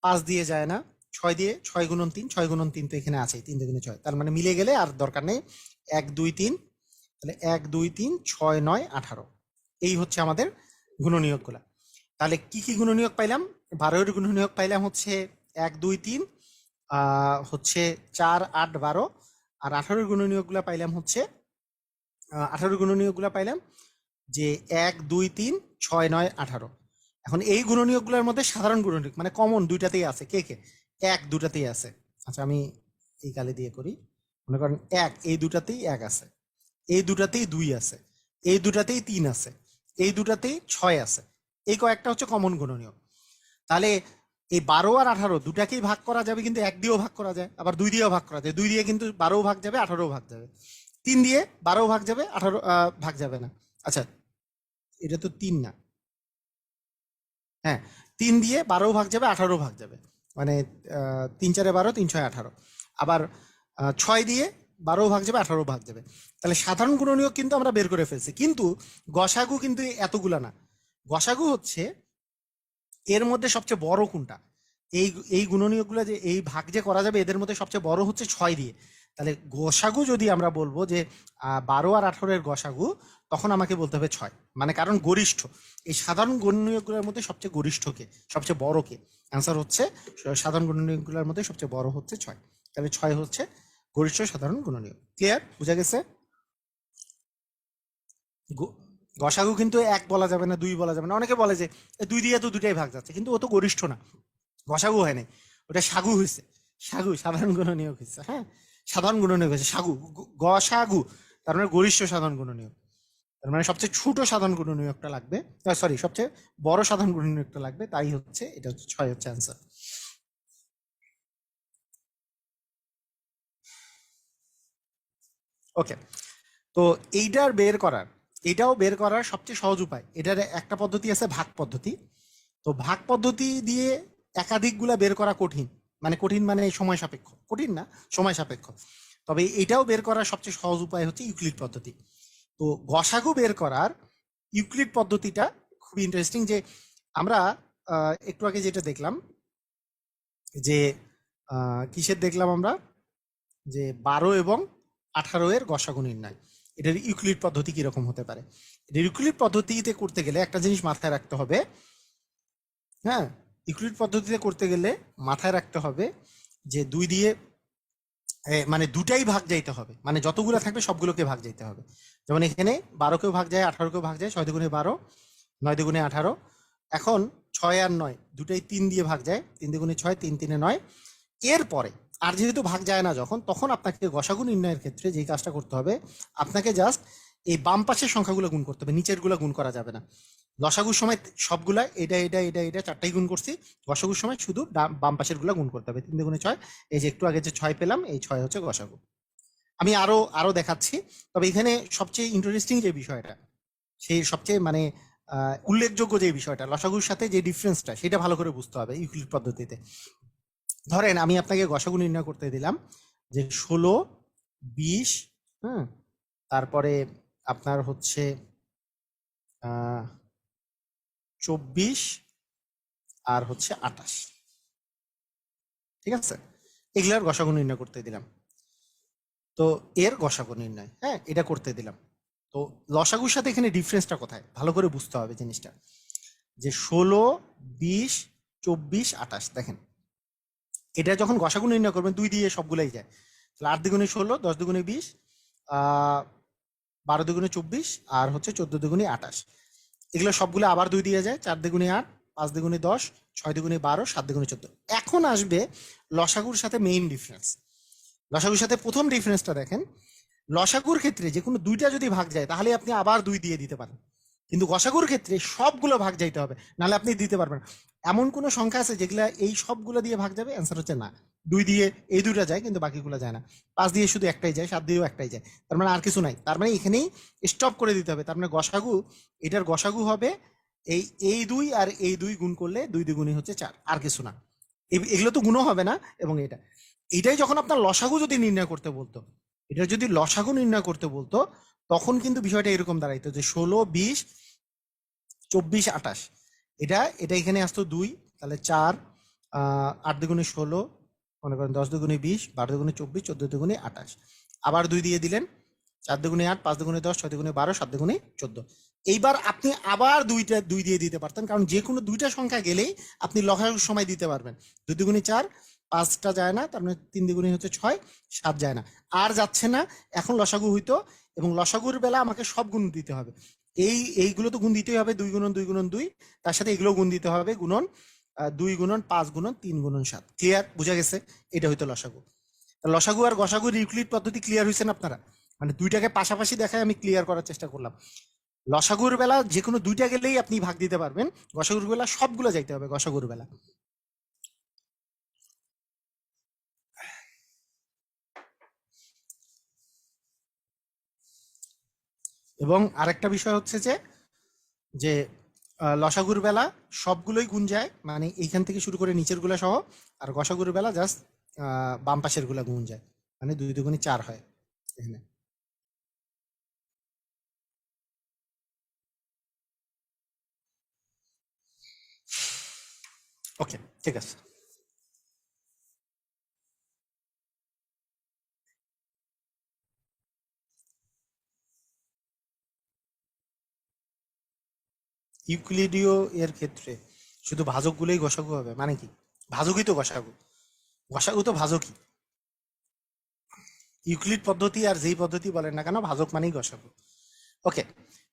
5 দিয়ে যায় না, 6 দিয়ে 6 গুণন 3, 6 গুণন 3 তো এখানে আছে, 3 দুগুণে 6, তার মানে মিলে গেলে আর দরকার নেই, 1 2 3, তাহলে 1 2 3 6 9 18, এই হচ্ছে আমাদের গুণনীয়কগুলা। তাহলে কি কি গুণনীয়ক পাইলাম? 12 এর গুণনীয়ক পাইলাম হচ্ছে 1 2 3, হচ্ছে 4 8 12, আর 18 গুণনীয়কগুলা পাইলাম হচ্ছে 18 গুণনীয়কগুলা পাইলাম যে 1 2 3 6 9 18। এখন এই গুণনীয়কগুলোর মধ্যে সাধারণ গুণনীয়ক মানে কমন দুইটাতেই আছে, কে কে? 1 দুটাতেই আছে। আচ্ছা, আমি এই কালে দিয়ে করি, মনে করেন 1 এই দুটাতেই 1 আছে, এই দুটাতেই 2 আছে, এই দুটাতেই 3 আছে, এই দুটাতেই 6 আছে, এই কয়েকটা হচ্ছে কমন গুণনীয়ক। তাহলে এই 12 আর 18 দুটাকেই ভাগ করা যাবে, কিন্তু 1 দিয়েও ভাগ করা যায়, আবার 2 দিয়েও ভাগ করা যায়। 2 দিয়ে কিন্তু 12 ভাগ যাবে, 18 ভাগ যাবে। 3 দিয়ে 12 ভাগ যাবে, 18 ভাগ যাবে না। আচ্ছা, এটা তো 3 না, হ্যাঁ 3 দিয়ে 12 ভাগ যাবে, 18 ভাগ যাবে, মানে 3 4 12, 3 6 18, আবার 6 দিয়ে 12 ভাগ যাবে, 18 ভাগ যাবে। তাহলে সাধারণ গুণনীয়ক কিন্তু আমরা বের করে ফেলছি, কিন্তু গসাগু কিন্তু এতগুলা না। গসাগু হচ্ছে এর মধ্যে সবচেয়ে বড় কোনটা, এই এই গুণনীয়কগুলো যে এই ভাগ যে করা যাবে এদের মধ্যে সবচেয়ে বড় হচ্ছে 6 দিয়ে। তাহলে গসাগু যদি আমরা বলবো যে 12 আর 18 এর গসাগু, তখন আমাকে বলতে হবে 6, মানে কারণ গরিষ্ঠ এই সাধারণ গুণনীয়কগুলোর মধ্যে সবচেয়ে গরিষ্ঠ কে, সবচেয়ে বড় কে? অ্যান্সার হচ্ছে সাধারণ গুণনীয়কগুলোর মধ্যে সবচেয়ে বড় হচ্ছে 6, তাহলে 6 হচ্ছে গরিষ্ঠ সাধারণ গুণনীয়ক। ক্লিয়ার? বুঝা গেছে? গসাগু কিন্তু 1 বলা যাবে না, 2 বলা যাবে না। অনেকে বলে যে 2 দিয়ে তো দুটাই ভাগ যাচ্ছে, কিন্তু ও তো গরিষ্ঠ না, গসাগু হয় নাই, ওটা সাগু হয়েছে। সাগু সাধারণ গুণনীয়ক হয়েছে, হ্যাঁ সাধারণ গুণনীয়ক হয়েছে সাগু, গসাগু, তার মানে গরিষ্ঠ সাধারণ গুণনীয়ক। তার মানে সবচেয়ে ছোট সাধারণ গুণনীয়কটা লাগবে, সরি সবচেয়ে বড় সাধারণ গুণনীয়কটা লাগবে, তাই হচ্ছে এটা হচ্ছে 6 হচ্ছে অ্যান্সার। ওকে, তো এইটার বের করার, এটাও বের করার সবচেয়ে সহজ উপায়, এটার একটা পদ্ধতি আছে ভাগ পদ্ধতি। তো ভাগ পদ্ধতি দিয়ে একাধিকগুলা বের করা কঠিন, মানে কঠিন মানে সময় সাপেক্ষ, কঠিন না সময় সাপেক্ষ। তবে এটাও বের করার সবচেয়ে সহজ উপায় হচ্ছে ইউক্লিড পদ্ধতি। তো গসাগু বের করার ইউক্লিড পদ্ধতিটা খুবই ইন্টারেস্টিং। যে আমরা একটু আগে যেটা দেখলাম, যে কিসের দেখলাম আমরা, যে 12 এবং 18 এর গসাগু নির্ণয়, এটার ইউক্লিড পদ্ধতি কিরকম হতে পারে। এটা ইউক্লিড পদ্ধতিতে করতে গেলে একটা জিনিস মাথায় রাখতে হবে, হ্যাঁ ইউক্লিড পদ্ধতিতে করতে গেলে মাথায় রাখতে হবে যে 2 দিয়ে মানে দুটাই ভাগ যাইতে হবে, মানে যতগুলো থাকবে সবগুলোকে ভাগ যাইতে হবে। যেমন এখানে 12কেও ভাগ যায়, 18কেও ভাগ যায়, 6 দুগুণে 12, 9 দুগুণে 18। এখন 6 আর 9 দুটাই 3 দিয়ে ভাগ যায়, 3 দুগুণে 6, 3 3 9। এরপরে আর যেহেতু ভাগ যায় না যখন, তখন আপনাকে গসাগু নির্ণয়ের ক্ষেত্রে যেই কাজটা করতে হবে, আপনাকে জাস্ট এই বাম পাশের সংখ্যাগুলো গুণ করতে হবে, নিচের গুলো গুণ করা যাবে না। লসাগুর সময় সবগুলা এটা এটা এটা এটা চারটাই গুণ করছি, গসাগুর সময় শুধু বাম পাশের গুলা গুণ করতে হবে। 3 দুগুণে 6, এই যে একটু আগে যে 6 পেলাম, এই 6 হচ্ছে গসাগু। আমি আরো আরো দেখাচ্ছি, তবে এখানে সবচেয়ে ইন্টারেস্টিং যে বিষয়টা, সেই সবচেয়ে মানে উল্লেখযোগ্য যে বিষয়টা, লসাগুর সাথে যে ডিফারেন্সটা, সেটা ভালো করে বুঝতে হবে ইউক্লিড পদ্ধতিতে। ধরেন আমি আপনাকে গসাগু নির্ণয় করতে দিলাম যে 16 20, হ্যাঁ তারপরে আপনার হচ্ছে 24 আর হচ্ছে 28, ঠিক আছে, এগুলার গসাগু নির্ণয় করতে দিলাম। তো এর গসাগু নির্ণয়, হ্যাঁ এটা করতে দিলাম। তো লসাগুর সাথে এখানে ডিফারেন্সটা কোথায় ভালো করে বুঝতে হবে জিনিসটা, যে 16 20 24 28, দেখেন এটা যখন গসাগু নির্ণয় করবেন 2 দিয়ে সবগুলাই যায়, তাহলে 8 দুগুণে 16, 10 দুগুণে 20, 12 দুগুণে 24, আর হচ্ছে 14 দুগুণে 28, এগুলো সবগুলো আবার 2 দিয়ে যায়, 4 দুগুণে 8, 5 দুগুণে 10, 6 দুগুণে 12, 7 দুগুণে 14। এখন আসবে লসাগুর সাথে মেইন ডিফারেন্স। লসাগুর সাথে প্রথম ডিফারেন্সটা দেখেন, লসাগুর ক্ষেত্রে যে কোনো দুইটা যদি ভাগ যায় তাহলে আপনি আবার 2 দিয়ে দিতে পারেন, কিন্তু গসাগুর ক্ষেত্রে সবগুলো ভাগ যাইতে হবে, নাহলে আপনি দিতে পারবেন। এমন কোনো সংখ্যা আছে যেগুলা এই সবগুলো দিয়ে ভাগ যাবে? অ্যান্সার হচ্ছে না। 2 দিয়ে এই দুইটা যায় কিন্তু বাকিগুলো যায় না। 5 দিয়ে শুধু একটাই যায়, 7 দিয়েও একটাই যায়। তার মানে আর কিছু নাই। তার মানে এখানেই স্টপ করে দিতে হবে। তার মানে গসাগু, এটার গসাগু হবে এই এই 2 আর এই 2 গুণ করলে 2 দ্বিগুণই হচ্ছে 4, আর কিছু না। এগুলো তো গুণও হবে না। এবং এটাই যখন আপনার লসাগু যদি নির্ণয় করতে বলতো, এটা যদি লসাগু নির্ণয় করতে বলতো, তখন কিন্তু বিষয়টা এরকম দাঁড়াইতো যে 16, 20, 24, 28, এটা এটা এখানে আসতো 2, তাহলে 4, 8 দুগুণে 16, মনে করেন 10 দুগুণে 20, 12 দুগুণে 24, 14 দুগুণে 28, আবার 2 দিয়ে দিলেন, 4 দুগুণে 8, 5 দুগুণে 10, 6 দুগুণে 12, 7 দুগুণে 14। এইবার আপনি আবার 2 দিয়ে দিতে পারতেন, কারণ যে কোনো 2টা সংখ্যা গেলেই আপনি লসাগুর সময় দিতে পারবেন। 2 দুগুণে 4, 5টা যায় না, তার মানে 3 দুগুণে হচ্ছে 6, 7 যায় না, আর যাচ্ছে না। এখন লসাগু হইতো, এবং লসাগুর বেলা আমাকে সব গুণ দিতে হবে। এইগুলো তো গুণ দিতেই হবে, 2 গুণন 2 গুণন 2, তার সাথে এগুলো গুণ দিতে হবে, গুণন 2 গুণন 5 গুণন 3 গুণন 7। ক্লিয়ার? বুঝা গেছে? এটা হইতো লসাগু। লসাগু আর গসাগুর ইউক্লিড পদ্ধতি ক্লিয়ার হয়েছেন আপনারা? মানে দুইটাকে পাশাপাশি দেখায় আমি ক্লিয়ার করার চেষ্টা করলাম। লসাগুর বেলা যে কোনো 2টা গেলেই আপনি ভাগ দিতে পারবেন, গসাগুর বেলা সবগুলো যাইতে হবে গসাগুর বেলা। এবং আরেকটা বিষয় হচ্ছে যে যে লসাগুর বেলা সবগুলোই গুণ যায়, মানে এইখান থেকে শুরু করে নিচের গুলা সহ। আর গসাগুর বেলা জাস্ট বাম পাশের গুলা গুণ যায়, মানে 2 দুগুণে 4 হয় এখানে। ওকে, ঠিক আছে। ইউক্লিডীয় এর ক্ষেত্রে শুধু ভাজকগুলোই গসাগু হবে মানে কি? ভাজকই তো গসাগু, গসাগু তো ভাজকই। ইউক্লিড পদ্ধতি আর যেই পদ্ধতি বলেন না কেন, ভাজক মানেই গসাগু। ওকে,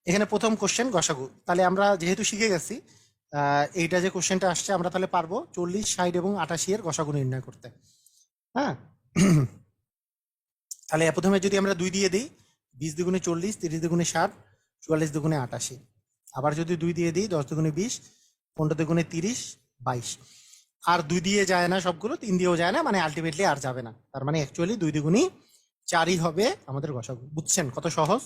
এখানে প্রথম কোশ্চেন গসাগু। তাহলে আমরা যেহেতু শিখে গেছি, এইটা যে কোশ্চেনটা আসছে আমরা তাহলে পারবো 40, 60 এবং 88 এর গসাগু নির্ণয় করতে। হ্যাঁ, তাহলে প্রথমে যদি আমরা 2 দিয়ে দিই, 20 দুগুণে 40, 30 দুগুণে 60, 44 দুগুণে 88। আবার যদি 2 দিয়ে দিই, 10 দুগুণে 20, 15 দুগুণে 30, 22। আর 2 দিয়ে যায় না সবগুলো, 3 দিয়েও যায় না, মানে আলটিমেটলি আর যাবে না। তার মানে অ্যাকচুয়ালি 2 দুগুণই 4ই হবে আমাদের গসাগু। বুঝছেন কত সহজ?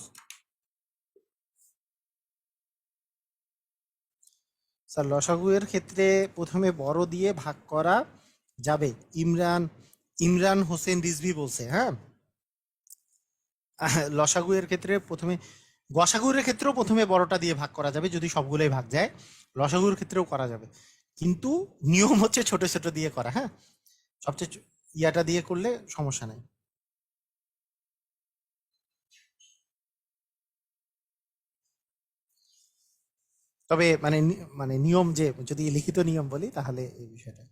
স্যার, লসাগু এর ক্ষেত্রে প্রথমে বড় দিয়ে ভাগ করা যাবে। ইমরান ইমরান হোসেন রিজভি বলছে। হ্যাঁ, লসাগু এর ক্ষেত্রে প্রথমে, গসাগুর ক্ষেত্রেও প্রথমে বড়টা দিয়ে ভাগ করা যাবে যদি সবগুলোই ভাগ যায়। লসাগুর ক্ষেত্রেও করা যাবে, কিন্তু নিয়ম হচ্ছে ছোট ছোট দিয়ে করা। হ্যাঁ, সবচেয়ে ইয়াটা দিয়ে করলে সমস্যা নেই। তবে মানে মানে নিয়ম, যে যদি লিখিত নিয়ম বলি তাহলে এই বিষয়টা।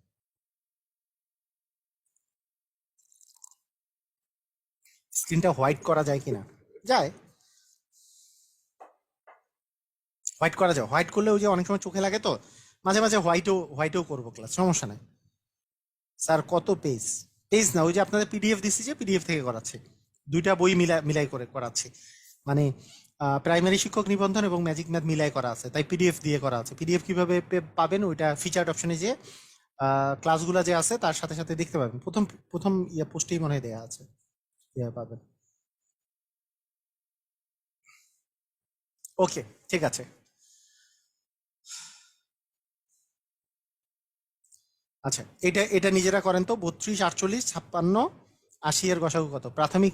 স্ক্রিনটা হোয়াইট করা যায় কিনা? যায়, হোয়াইট করা যায়। হোয়াইট করলে ওই যে অনেক সময় চোখে লাগে, তো মাঝে মাঝে হোয়াইটও করবো ক্লাস, সমস্যা নাই। স্যার কত পেজ? পেজ না, ওই যে আপনাদের পিডিএফ দিচ্ছি, যে পিডিএফ থেকে করাচ্ছি। 2টা বই মিলাই করে করাচ্ছি, মানে প্রাইমারি শিক্ষক নিবন্ধন এবং ম্যাজিক ম্যাথ মিলাই করা আছে, তাই পিডিএফ দিয়ে করা আছে। পিডিএফ কিভাবে পাবেন? ওইটা ফিচার্ড অপশনে যে ক্লাসগুলো যে আছে তার সাথে সাথে দেখতে পাবেন। প্রথম প্রথম পোস্টেই মনে হয় দেওয়া আছে, কিভাবে পাবেন। ওকে, ঠিক আছে। আচ্ছা, এটা এটা নিজেরা করেন তো। 32, 48, 56, 80 এর গসাগু কত? প্রাথমিক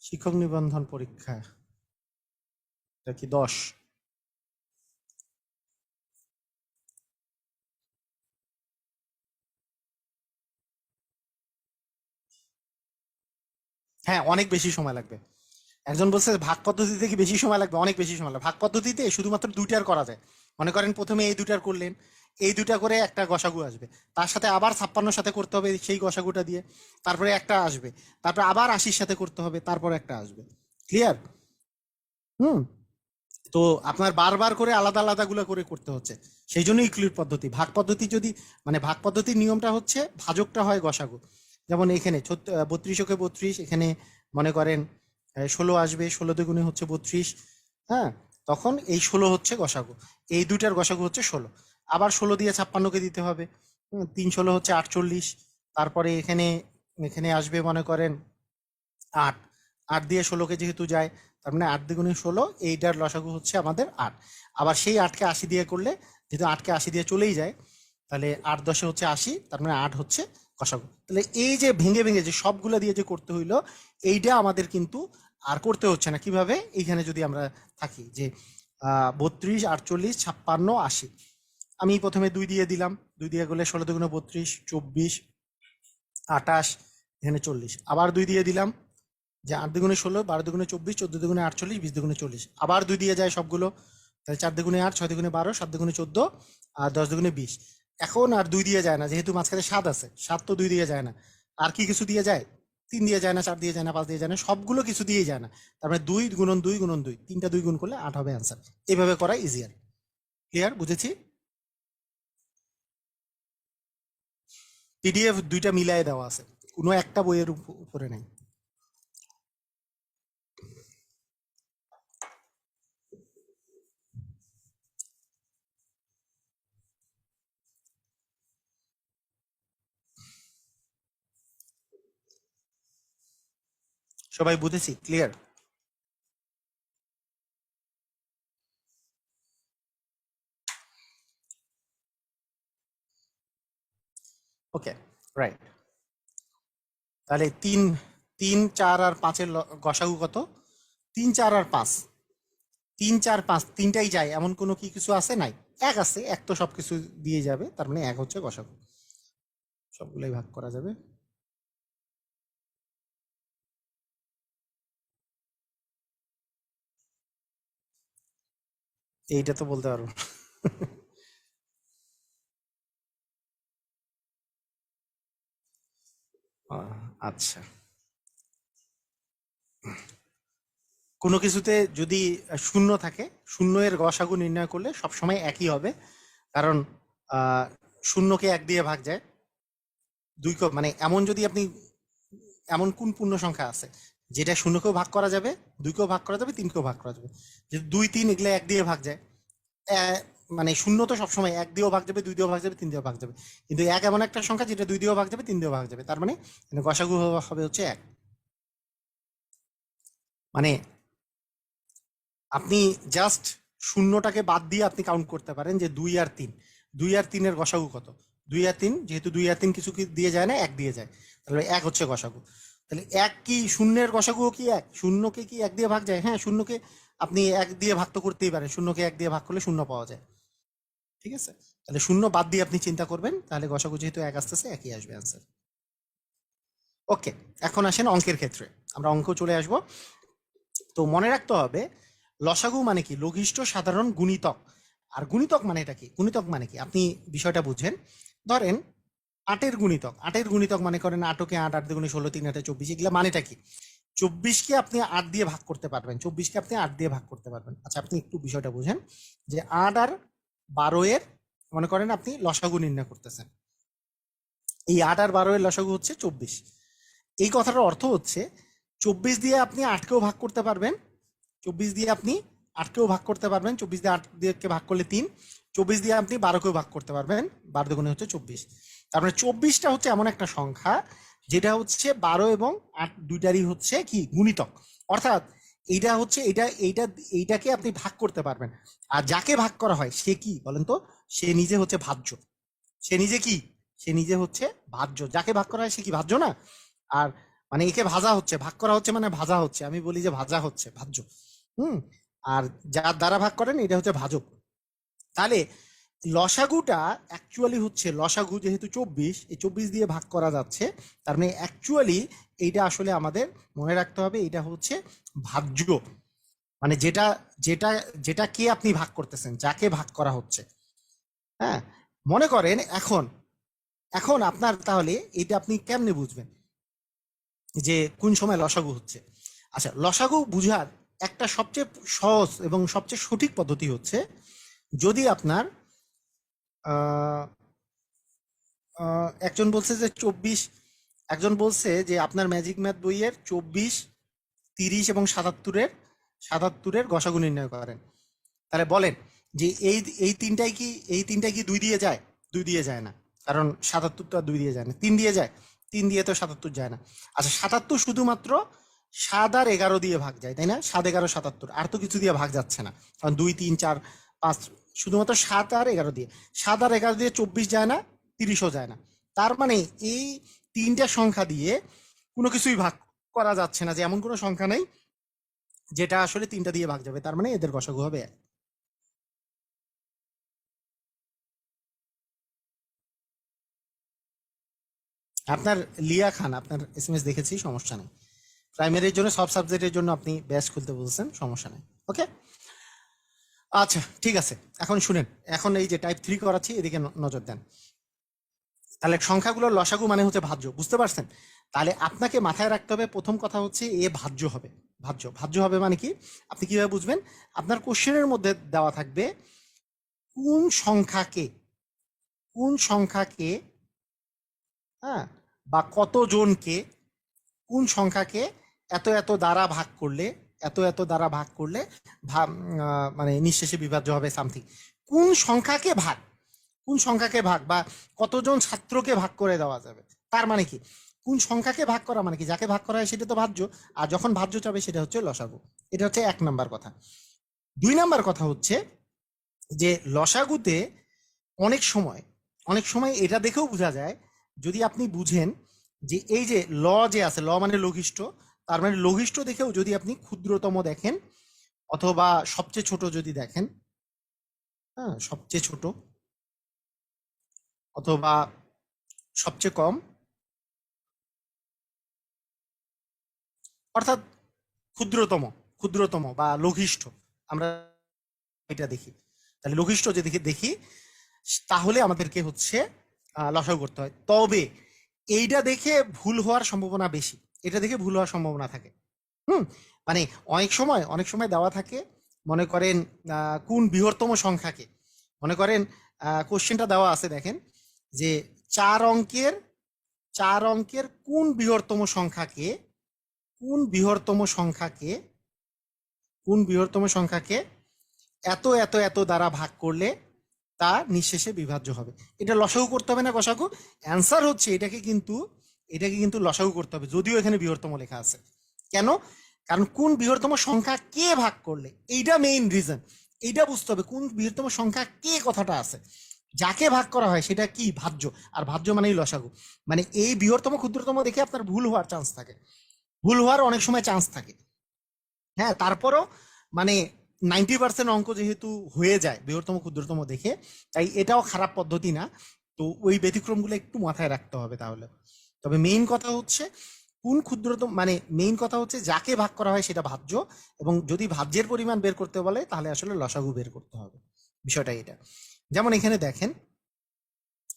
শিক্ষক নিবন্ধন পরীক্ষা, এটা কি 10? হ্যাঁ, অনেক বেশি সময় লাগবে। একজন বলছে ভাগ পদ্ধতিতে কি বেশি সময় লাগবে? অনেক বেশি সময় লাগবে। ভাগ পদ্ধতিতে শুধুমাত্র 2টার করা যায়। মনে করেন প্রথমে এই 2টার করলেন, এই 2টা করে একটা গসাগু আসবে, তার সাথে আবার 56 সাথে করতে হবে সেই গসাগুটা দিয়ে, তারপরে একটা আসবে, তারপরে আবার 80 সাথে করতে হবে, তারপরে একটা আসবে। ক্লিয়ার? হুম। তো আপনার বারবার করে আলাদা আলাদা গুলো করে করতে হচ্ছে, সেই জন্য ইউক্লিড পদ্ধতি। ভাগ পদ্ধতি যদি, মানে ভাগ পদ্ধতির নিয়মটা হচ্ছে ভাজকটা হয় গসাগু। যেমন এখানে 32 32, এখানে মনে করেন 16 আসবে, 16 দুগুণে হচ্ছে 32। হ্যাঁ, তখন এই 16 হচ্ছে গসাগু, এই 2টার গসাগু হচ্ছে 16। আবার 16 দিয়ে 56কে দিতে হবে। 3 × 16 হচ্ছে 48। তারপরে এখানে এখানে আসবে মনে করেন 8। 8 দিয়ে 16কে যেহেতু যায়, তার মানে 8 দ্বিগুণে 16, এইটার লসাগু হচ্ছে আমাদের 8। আবার সেই 8কে 80 দিয়ে করলে, যেহেতু 8কে 80 দিয়ে চলেই যায়, তাহলে 8 10 হচ্ছে 80, তার মানে 8 হচ্ছে লসাগু। তাহলে এই যে ভেঙে ভেঙে যে সবগুলো দিয়ে যে করতে হইলো, এইটা আমাদের কিন্তু আর করতে হচ্ছে না। কিভাবে? এইখানে যদি আমরা থাকি যে 32, 48, 56, 80, আমি প্রথমে 2 দিয়ে দিলাম। 2 দিয়ে করলে 16 দুগুণে 32, 24, 28, এখানে 40। আবার 2 দিয়ে দিলাম, যে 8 দুগুণে 16, 12 দুগুণে 24, 14 দুগুণে 48, 20 দুগুণে 40। আবার 2 দিয়ে যায় সবগুলো, তাহলে 4 দুগুণে 8, 6 দুগুণে 12, 7 দুগুণে 14, আর 10 দুগুণে 20। এখন আর 2 দিয়ে যায় না, যেহেতু মাঝখানে 7 আছে, 7 তো 2 দিয়ে যায় না। আর কি কিছু দিয়ে যায়? 3 দিয়ে যায় না, 4 দিয়ে যায় না, 5 দিয়ে যায় না, সবগুলো কিছু দিয়েই যায় না। তারপরে 2 গুণন 2 গুণন 2, 3টা 2 গুণ করলে 8 হবে অ্যান্সার। এইভাবে করা ইজিয়ার। ক্লিয়ার? বুঝেছি? পিডিএফ 2টা মিলায় দেওয়া আছে, কোনো একটা বইয়ের উপরে নেই। সবাই বুঝেছি? ক্লিয়ার? ওকে, রাইট। তাহলে 3, 3, 4 আর 5-এর গসাগু কত? 3, 4 আর 5, 3, 4, 5 তিনটাই যায় এমন কোনো কি কিছু আছে? নাই। এক আছে, এক তো সবকিছু দিয়ে যাবে, তার মানে এক হচ্ছে গসাগু। সবগুলোই ভাগ করা যাবে। এইটা তো বলতে পারবো। আচ্ছা, কোনো কিছুতে যদি শূন্য থাকে, শূন্য এর গসাগু নির্ণয় করলে সবসময় একই হবে। কারণ আহ, শূন্যকে 1 দিয়ে ভাগ যায়। মানে এমন যদি আপনি, এমন কোন পূর্ণ সংখ্যা আছে যেটা শূন্যকেও ভাগ করা যাবে, 2কেও ভাগ করা যাবে, 3কেও ভাগ করা যাবে? যে 2, 3 এগুলো 1 দিয়ে ভাগ যায়। মানে শূন্য তো সবসময় 1 দিয়েও ভাগ যাবে, 2 দিয়েও ভাগ যাবে, 3 দিয়েও ভাগ যাবে। কিন্তু 1 এমন একটা সংখ্যা যেটা 2 দিয়েও ভাগ যাবে, 3 দিয়েও ভাগ যাবে। তার মানে গসাগু হবে হচ্ছে 1। মানে আপনি জাস্ট শূন্যটাকে বাদ দিয়ে আপনি কাউন্ট করতে পারেন যে 2 আর 3, 2 আর 3-এর গসাগু কত? 2 আর 3, যেহেতু 2 আর 3 কিছু কি দিয়ে যায় না, 1 দিয়ে যায়, তাহলে 1 হচ্ছে গসাগু। তাহলে 1 কি শূন্যের গসাগুও কি 1? শূন্যকে কি 1 দিয়ে ভাগ যায়? হ্যাঁ, শূন্যকে আপনি 1 দিয়ে ভাগ তো করতেই পারেন। শূন্যকে 1 দিয়ে ভাগ করলে শূন্য পাওয়া যায়। ঠিক আছে? তাহলে শূন্য বাদ দিয়ে আপনি চিন্তা করবেন, তাহলে গসাগু যেহেতু 1 আসতেছে, একই আসবে অ্যান্সার। ওকে, এখন আসেন অঙ্কের ক্ষেত্রে। আমরা অঙ্ক চলে আসব। তো মনে রাখতে হবে, লসাগু মানে কি? লঘিষ্ঠ সাধারণ গুণিতক। আর গুণিতক মানে এটা কি? গুণিতক মানে কি আপনি বিষয়টা বুঝেন। ধরেন 8-এর গুণিতক, 8-এর গুণিতক মানে করেন 8কে 8, 8 দুগুণে 16, 3 8 24, এগুলা মানেটা কি? 24কে আপনি 8 দিয়ে ভাগ করতে পারবেন, 24কে আপনি 8 দিয়ে ভাগ করতে পারবেন। আচ্ছা, আপনি একটু বিষয়টা বুঝেন যে 8 আর 12-এর, মনে করেন আপনি লসাগু নির্ণয় করতেছেন। এই 8 আর 12-এর লসাগু হচ্ছে 24। এই কথাটার অর্থ হচ্ছে 24 দিয়ে আপনি 8কেও ভাগ করতে পারবেন, 24 দিয়ে আপনি 8কেও ভাগ করতে পারবেন, 24 দিয়ে 8 দিয়ে ভাগ করলে 3, 24 দিয়ে আপনি 12কেও ভাগ করতে পারবেন, 12 দুগুণে হচ্ছে 24। তার মানে 24টা হচ্ছে এমন একটা সংখ্যা যেটা হচ্ছে 12 এবং 8 দুইটারই হচ্ছে কি? গুণিতক। অর্থাৎ এইটা হচ্ছে, এইটাকে আপনি ভাগ করতে পারবেন। আর যাকে ভাগ করা হয় সে কি বলেন তো? সে নিজে হচ্ছে ভাজ্য। সে নিজে কি? সে নিজে হচ্ছে ভাজ্য। যাকে ভাগ করা হয় সে কি? ভাজ্য না? আর মানে একে ভাজা হচ্ছে, ভাগ করা হচ্ছে মানে ভাজা হচ্ছে, আমি বলি যে ভাজা হচ্ছে, ভাজ্য। হুম। আর যার দ্বারা ভাগ করেন এটা হচ্ছে ভাজক। তাহলে লসাগুটা অ্যাকচুয়ালি হচ্ছে, লসাগু যেহেতু 24, এই 24 দিয়ে ভাগ করা যাচ্ছে, তার মানে অ্যাকচুয়ালি এইটা আসলে আমাদের মনে রাখতে হবে, এটা হচ্ছে ভাজ্য। মানে যেটা যেটা যেটা কে আপনি ভাগ করতেছেন, যাকে ভাগ করা হচ্ছে। হ্যাঁ, মনে করেন এখন, এখন আপনার তাহলে এটা আপনি কেমনে বুঝবেন যে কোন সময় লসাগু হচ্ছে? আচ্ছা, লসাগু বুঝার একটা সবচেয়ে সহজ এবং সবচেয়ে সঠিক পদ্ধতি হচ্ছে, যদি আপনার আহ, একজন বলছে যে 24, একজন বলছে যে আপনার ম্যাজিক ম্যাথ বইয়ের 24, 30 এবং 77-এর গসাগু নির্ণয় করেন। তাহলে বলেন যে এই তিনটাই কি 2 দিয়ে যায়? 2 দিয়ে যায় না, কারণ 77 তো আর 2 দিয়ে যায় না। 3 দিয়ে যায়? 3 দিয়ে তো 77 যায় না। আচ্ছা, 77 শুধুমাত্র 7 আর 11 দিয়ে ভাগ যায়, তাই না? 7, 11, 77, আর তো কিছু দিয়ে ভাগ যাচ্ছে না, কারণ 2, 3, 4, 5, শুধুমাত্র 7 আর 11 দিয়ে। 7 আর 11 দিয়ে 24 যায় না, 30ও যায় না। তার মানে এই তিনটা সংখ্যা দিয়ে কোনো কিছুই ভাগ করা যাচ্ছে না, যে এমন কোনো সংখ্যা নেই যেটা আসলে তিনটা দিয়ে ভাগ যাবে। তার মানে এদের গসাগু হবে 1। আপনার লিয়া খান, আপনার এসএমএস দেখেছি, সমস্যা নেই। প্রাইমারির জন্য, সব সাবজেক্টের জন্য আপনি ব্যাচ খুলতে বলছেন, সমস্যা নেই। ওকে, আচ্ছা ঠিক আছে। এখন শুনেন, এখন এই যে টাইপ 3 করাচ্ছি, এদিকে নজর দেন। তাহলে সংখ্যাগুলোর লসাগু মানে হচ্ছে ভাজ্য, বুঝতে পারছেন? তাহলে আপনাকে মাথায় রাখতে হবে, প্রথম কথা হচ্ছে এ ভাজ্য হবে। ভাজ্য হবে মানে কি, আপনি কিভাবে বুঝবেন? আপনার কোশ্চেনের মধ্যে দেওয়া থাকবে কোন সংখ্যাকে, কোন সংখ্যাকে, হ্যাঁ, বা কতজনকে, কোন সংখ্যাকে এত এত দ্বারা ভাগ করলে, এত এত দ্বারা ভাগ করলে মানে নিঃশেষে বিভাজ্য হবে সামথিং। কোন সংখ্যাকে ভাগ, কোন সংখ্যাকে ভাগ, বা কতজন ছাত্রকে ভাগ করে দেওয়া যাবে। তার মানে কি, কোন সংখ্যাকে ভাগ করা মানে কি, যাকে ভাগ করা হয় সেটা তো ভাজ্য, আর যখন ভাজ্য চাবে সেটা হচ্ছে লসাগু। এটা হচ্ছে 1 নাম্বার কথা। 2 নাম্বার কথা হচ্ছে যে লসাগুতে অনেক সময়, অনেক সময় এটা দেখেও বোঝা যায়, যদি আপনি বুঝেন যে এই যে যে আছে, মানে লঘিষ্ঠ, তার মানে লঘিষ্ঠ দেখেও যদি আপনি ক্ষুদ্রতম দেখেন, অথবা সবচেয়ে ছোট যদি দেখেন, হ্যাঁ, সবচেয়ে ছোট অথবা সবচেয়ে কম, অর্থাৎ ক্ষুদ্রতম, ক্ষুদ্রতম বা লঘিষ্ঠ, আমরা এটা দেখি। তাহলে লঘিষ্ঠ যে দেখি, তাহলে আমাদেরকে হচ্ছে লসাগু করতে হয়। তবে এইটা দেখে ভুল হওয়ার সম্ভাবনা বেশি, এটা দেখে ভুল হওয়ার সম্ভাবনা থাকে। হুম, মানে অনেক সময় দেওয়া থাকে, মনে করেন কোন বৃহত্তম সংখ্যাকে, মনে করেন কোশ্চেনটা দেওয়া আছে, দেখেন যে 4 অঙ্কের কোন বৃহত্তম সংখ্যাকে, কোন বৃহত্তম সংখ্যাকে, কোন বৃহত্তম সংখ্যাকে এত এত এত দ্বারা ভাগ করলে তা নিঃশেষে বিভাজ্য হবে। এটা লসাগু করতে হবে না গসাগু? অ্যান্সার হচ্ছে এটাকে কিন্তু লসাগু করতে হবে, যদিও এখানে বৃহত্তম লেখা আছে। কেন? কারণ কোন বৃহত্তম সংখ্যা কে ভাগ করলে, এইটা মেইন রিজন। এইটা বুঝতে হবে, কোন বৃহত্তম সংখ্যা কে কথাটা আছে, যাকে ভাগ করা হয় সেটা কি ভাজ্য, আর ভাজ্য মানেই লসাগু। মানে এই বৃহত্তম ক্ষুদ্রতম দেখে আপনার ভুল হওয়ার চান্স থাকে, ভুল হওয়ার অনেক সময় চান্স থাকে। হ্যাঁ, তারপরও মানে 90% অঙ্ক যেহেতু হয়ে যায় বৃহত্তম ক্ষুদ্রতম দেখে, তাই এটাও খারাপ পদ্ধতি না। তো ওই ব্যতিক্রমগুলো একটু মাথায় রাখতে হবে তাহলে। তবে মেইন কথা হচ্ছে কোন ক্ষুদ্রতম, মানে মেইন কথা হচ্ছে যাকে ভাগ করা হয় সেটা ভাজ্য, এবং যদি ভাজ্যের পরিমাণ বের করতে বলে তাহলে আসলে লসাগু বের করতে হবে। বিষয়টা এটা। যেমন এখানে দেখেন,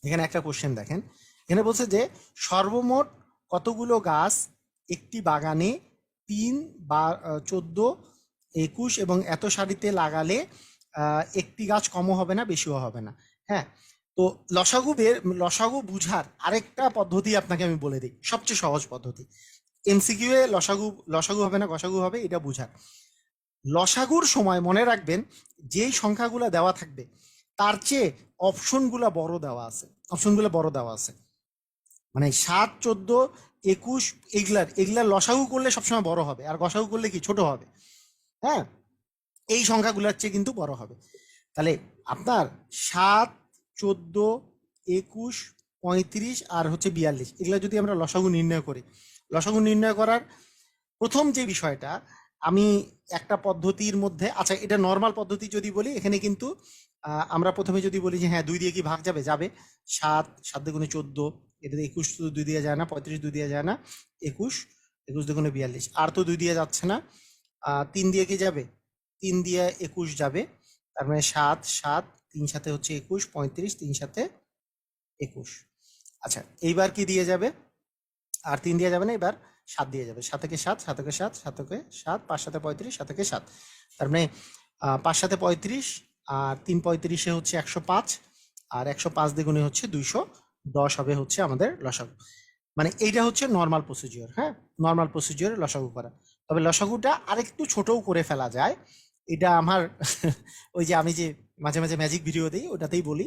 এখানে একটা কোশ্চেন দেখেন, এখানে বলছে যে সর্বমোট কতগুলো গাছ একটি বাগানে 3, 14, 21 এবং এত সারিতে লাগালে একটি গাছ কমও হবে না, বেশিও হবে না। হ্যাঁ, তো লসাগু বুঝার আরেকটা পদ্ধতি আপনাকে আমি বলে দিই, সবচেয়ে সহজ পদ্ধতি। এমসিকিউ এ লসাগু হবে না গসাগু হবে, এটা বুঝার। লসাগুর সময় মনে রাখবেন, যেই সংখ্যাগুলো দেওয়া থাকবে তার চেয়ে অপশনগুলো বড় দেওয়া আছে, মানে 7, 14, 21, এগুলার লসাগু করলে সবসময় বড় হবে, আর গসাগু করলে কি ছোট হবে। হ্যাঁ, এই সংখ্যাগুলোর চেয়ে কিন্তু বড় হবে। তাহলে আপনার 7, 14, 21, 35 আর হচ্ছে 42, এগুলো যদি আমরা লসাগু নির্ণয় করি, লসাগু নির্ণয় করার প্রথম যে বিষয়টা, আমি একটা পদ্ধতির মধ্যে, আচ্ছা এটা নর্মাল পদ্ধতি যদি বলি, এখানে কিন্তু আমরা প্রথমে যদি বলি যে হ্যাঁ 2 দিয়ে কি ভাগ যাবে, যাবে। 7, 7 দুগুণে 14, এটা 21 তো 2 দিয়ে যায় না, 35 2 দিয়ে যায় না, 21, 21 দুগুণে 42, আর তো 2 দিয়ে যাচ্ছে না। 3 দিয়ে কি যাবে? 3 দিয়ে 21 যাবে, তার মানে 7, 7, 3 সাথে হচ্ছে 21, 35, 3 সাথে 21। আচ্ছা, এইবার কি দিয়ে যাবে? আর 3 দিয়ে যাবে না, এবার 7 দিয়ে যাবে। 7 থেকে 7, 7 থেকে 7, 7 থেকে 7, 5 7 35, 7 থেকে 7, তার মানে 5 7 35, আর 3 35 হচ্ছে 105, আর 105 দ্বিগুণে হচ্ছে 210 হবে হচ্ছে আমাদের লসাগু। মানে এইটা হচ্ছে নর্মাল প্রসিজিওর। হ্যাঁ, নর্মাল প্রসিজিওরে লসাগু করা। তবে লসাগুটা আরেকটু ছোটও করে ফেলা যায়, এটা আমার ওই যে আমি যে মাঝে মাঝে ম্যাজিক ভিডিও দিই ওটাতেই বলি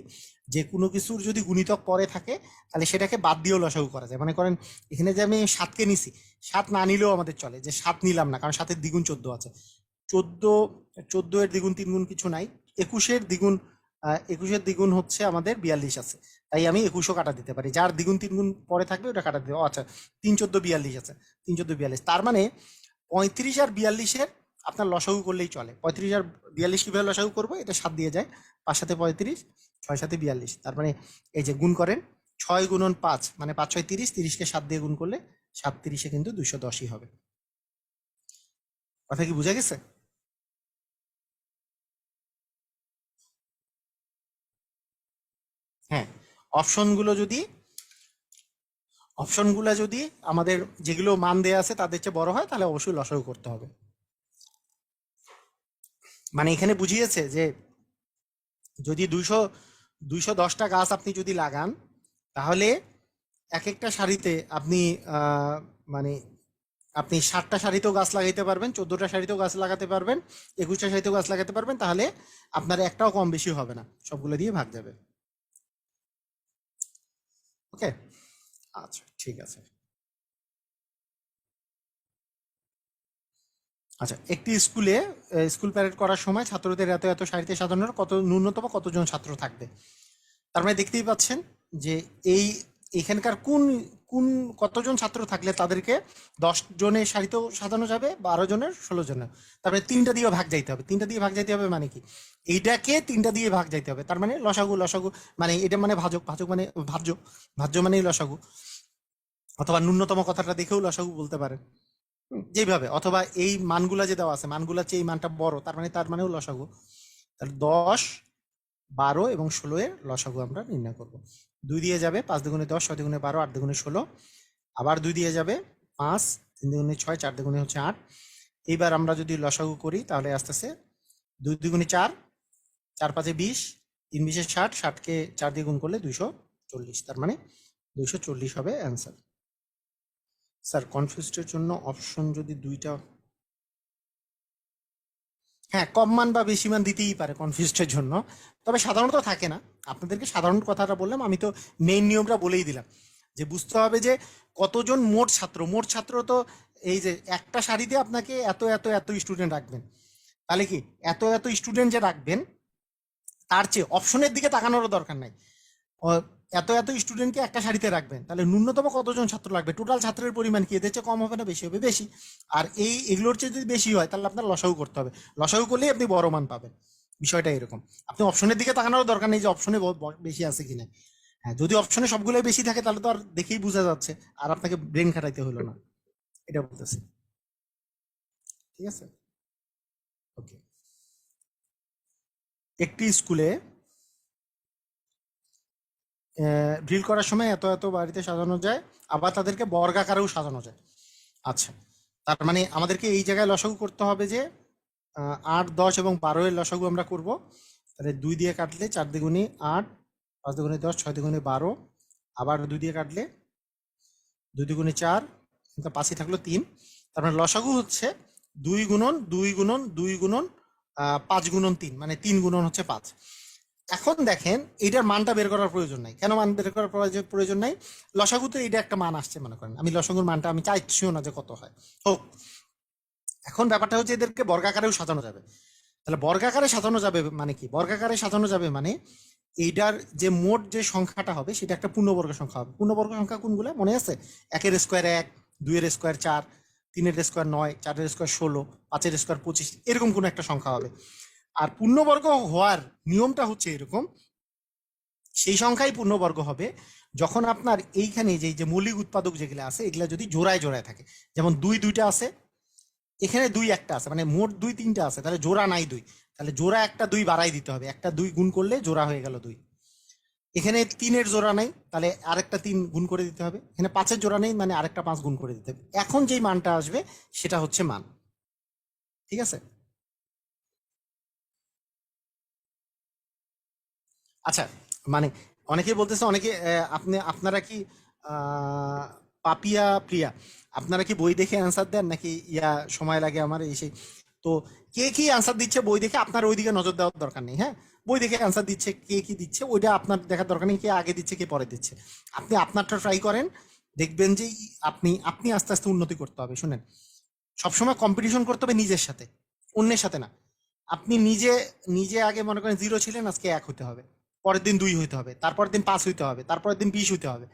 যে কোনো কিছুর যদি গুণিতক পরে থাকে তাহলে সেটাকে বাদ দিয়েও লসাগু করা যায়। মনে করেন এখানে যে আমি 7কে নিছি, 7 না নিলেও আমাদের চলে, যে 7 নিলাম না কারণ 7-এর দ্বিগুণ 14 আছে। 14, 14 এর দ্বিগুণ 3 গুণ কিছু নাই, 21-এর দ্বিগুণ 21-এর দ্বিগুণ হচ্ছে আমাদের 42 আছে, তাই আমি 21ও কাটা দিতে পারি, যার দ্বিগুণ 3 গুণ পরে থাকবে ওটা কাটা দিতে। আচ্ছা, 3 14 42 আছে, 3 14 42, তার মানে 35 আর 42-এর আপনার লসাগু করলেই চলে। 35 আর 42 কিভাবে লসাগু করবো, এটা 7 দিয়ে যায়, 5 সাথে 35, 6 সাথে 42, তার মানে এই যে গুণ করেন 6 গুণন 5 মানে 5 6 30, 30-কে 7 দিয়ে গুণ করলে 7 30-এ কিন্তু 210ই হবে। কথা কি বোঝা গেছে? হ্যাঁ, অপশনগুলো যদি অপশনগুলো যদি আমাদের যেগুলো মান দেয়া আছে তাদের চেয়ে বড় হয় তাহলে অবশ্যই লসাগু করতে হবে। মানে এখানে বুঝিয়েছে যে যদি 210টা গাছ আপনি যদি লাগান তাহলে এক একটা সারিতে আপনি মানে আপনি 7টা সারিতেও গাছ লাগাইতে পারবেন, 14টা সারিতেও গাছ লাগাতে পারবেন, 21টা সারিতেও গাছ লাগাতে পারবেন, তাহলে আপনার একটাও কম বেশি হবে না, সবগুলো দিয়ে ভাগ যাবে। ওকে, আচ্ছা ঠিক আছে। আচ্ছা, একটি স্কুলে স্কুল প্যারেড করার সময় ছাত্রদের এত এত সারিতে সাজানোর কত ন্যূনতম কতজন ছাত্র থাকবে? তার মানে দেখতেই পাচ্ছেন যে এই এখানকার কোন কোন কতজন ছাত্র থাকলে তাদেরকে 10 জনের সারিতেও সাজানো যাবে, 12 জনের, 16 জনের, তারপরে 3টা দিয়ে ভাগ যাইতে হবে। 3টা দিয়ে ভাগ যাইতে হবে মানে কি, এইটাকে 3টা দিয়ে ভাগ যাইতে হবে, তার মানে লসাগু, লসাগু মানে এটা মানে ভাজক, ভাজক মানে ভাজ্য, ভাজ্য মানেই লসাগু, অথবা ন্যূনতম কথাটা দেখেও লসাগু বলতে পারেন। যেভাবে, অথবা এই মানগুলা যে দেওয়া আছে মানগুলা চেয়ে এই মানটা বড়, তার মানেও লসাগু। তাহলে 10, 12 এবং 16 এর লসাগু আমরা নির্ণয় করব। 2 দিয়ে যাবে 5 দুগুণে 10, 6 দুগুণে 12, 8 দুগুণে 16, আবার 2 দিয়ে যাবে 5, 3 দুগুণে 6, 4 দুগুণে হচ্ছে 8। এইবার আমরা যদি লসাগু করি তাহলে আস্তে আস্তে 2 দুগুণে 4, 4 5-এ 20, 3 20-এ 60, 60-কে 4 দিয়ে গুণ করলে 240, তার মানে 240 হবে অ্যান্সার। স্যার কনফিউজডের জন্য অপশন যদি দুইটা, হ্যাঁ কম মান বা বেশি মান দিতেই পারে কনফিউজডের জন্য, তবে সাধারণত থাকে না। আপনাদেরকে সাধারণ কথাটা বললাম, আমি তো মেইন নিয়মটা বলেই দিলাম যে বুঝতে হবে যে কতজন মোট ছাত্র। মোট ছাত্র তো এই যে একটা সারিতে আপনাকে এত এত এত স্টুডেন্ট রাখবেন, তাহলে কি এত এত স্টুডেন্ট যে রাখবেন তার চেয়ে অপশনের দিকে তাকানোরও দরকার নাই। এত এত স্টুডেন্টকে একটা সারিতে রাখবেন তাহলে ন্যূনতম কতজন ছাত্র লাগবে, টোটাল ছাত্রের পরিমাণ কি এদের চেয়ে কম হবে না বেশি হবে? বেশি। আর এগুলোর চেয়ে যদি বেশি হয় তাহলে আপনার লসাগু করতে হবে, লসাগু করলেই আপনি বড় মান পাবেন। বিষয়টা এরকম, আপনি অপশনের দিকে তাকানোর দরকার নেই যে অপশনে বেশি আছে কিনা। হ্যাঁ, যদি অপশনে সবগুলোই বেশি থাকে তাহলে তো আর দেখেই বোঝা যাচ্ছে, আর আপনাকে ব্রেন খাটাইতে হলো না, এটা বলতেছি। ঠিক আছে, ওকে। একটি স্কুলে ড্রিল করার সময় এত এত বাড়িতে সাজানো যায়, আবার তাদেরকে বর্গাকারেও সাজানো যায়। আচ্ছা, তার মানে আমাদেরকে এই জায়গায় লসাগু করতে হবে যে 8, 10 এবং 12 এর লসাগু আমরা করব। তাহলে 2 দিয়ে কাটলে 4 দুগুণে 8, 5 দুগুণে 10, 6 দুগুণে 12, আবার 2 দিয়ে কাটলে 2 দুগুণে 4, 5ই থাকলো 3। তার মানে লসাগু হচ্ছে 2 গুণন 2 গুণন 2 গুণন 5 গুণন 3, মানে 3 গুণন হচ্ছে 5। এখন দেখেন এইটার মানটা বের করার প্রয়োজন নাই। কেন মান বের করার প্রয়োজন নাই? লসাগুতে এইটা একটা মান আসছে, মনে করেন আমি লসাগুর মানটা আমি চাইছিও না যে কত হয় হোক। এখন ব্যাপারটা হচ্ছে এদেরকে বর্গাকারেও সাজানো যাবে। তাহলে বর্গাকারে সাজানো যাবে মানে কি, বর্গাকারে সাজানো যাবে মানে এইটার যে মোট যে সংখ্যাটা হবে সেটা একটা পূর্ণবর্গ সংখ্যা হবে। পূর্ণবর্গ সংখ্যা কোনগুলো মনে আছে? 1-এর স্কোয়ার 1, 2-এর স্কোয়ার 4, 3-এর স্কোয়ার 9, 4-এর স্কোয়ার 16, 5-এর স্কোয়ার 25, এরকম কোনো একটা সংখ্যা হবে। আর পূর্ণবর্গ হওয়ার নিয়মটা হচ্ছে এরকম, সেই সংখ্যাই পূর্ণবর্গ হবে যখন আপনার এইখানে যে মৌলিক উৎপাদক যেগুলো আছে এগুলা যদি জোড়ায় জোড়ায় থাকে। যেমন 2 2টা আছে, এখানে 2 একটা আছে, মানে মোট 2 3টা আছে, তাহলে জোড়া নাই 2, তাহলে জোড়া একটা 2 বাড়াই দিতে হবে, একটা 2 গুণ করলে জোড়া হয়ে গেল 2। এখানে 3-এর জোড়া নাই, তাহলে আরেকটা 3 গুণ করে দিতে হবে। এখানে 5-এর জোড়া নেই, মানে আরেকটা 5 গুণ করে দিতে হবে। এখন যেই মানটা আসবে সেটা হচ্ছে মান। ঠিক আছে, আচ্ছা, মানে অনেকেই বলতেছে, অনেকে আপনারা কি আহ, পাপিয়া প্রিয়া, আপনারা কি বই দেখে অ্যান্সার দেন নাকি সময় লাগে আমার এই সেই? তো কে কি অ্যান্সার দিচ্ছে বই দেখে আপনার ওইদিকে নজর দেওয়ার দরকার নেই। হ্যাঁ, বই দেখে অ্যান্সার দিচ্ছে, কে কি দিচ্ছে ওইটা আপনার দেখার দরকার নেই, কে আগে দিচ্ছে কে পরে দিচ্ছে। আপনি আপনারটা ট্রাই করেন, দেখবেন যে আপনি আপনি আস্তে আস্তে উন্নতি করতে হবে। শুনেন, সবসময় কম্পিটিশন করতে হবে নিজের সাথে, অন্যের সাথে না। আপনি নিজে নিজে আগে মনে করেন 0 ছিলেন, আজকে 1 হতে হবে, পরের দিন 2 হইতে হবে, তারপরের দিন 5 হইতে হবে, তারপরের দিন 20 হইতে হবে।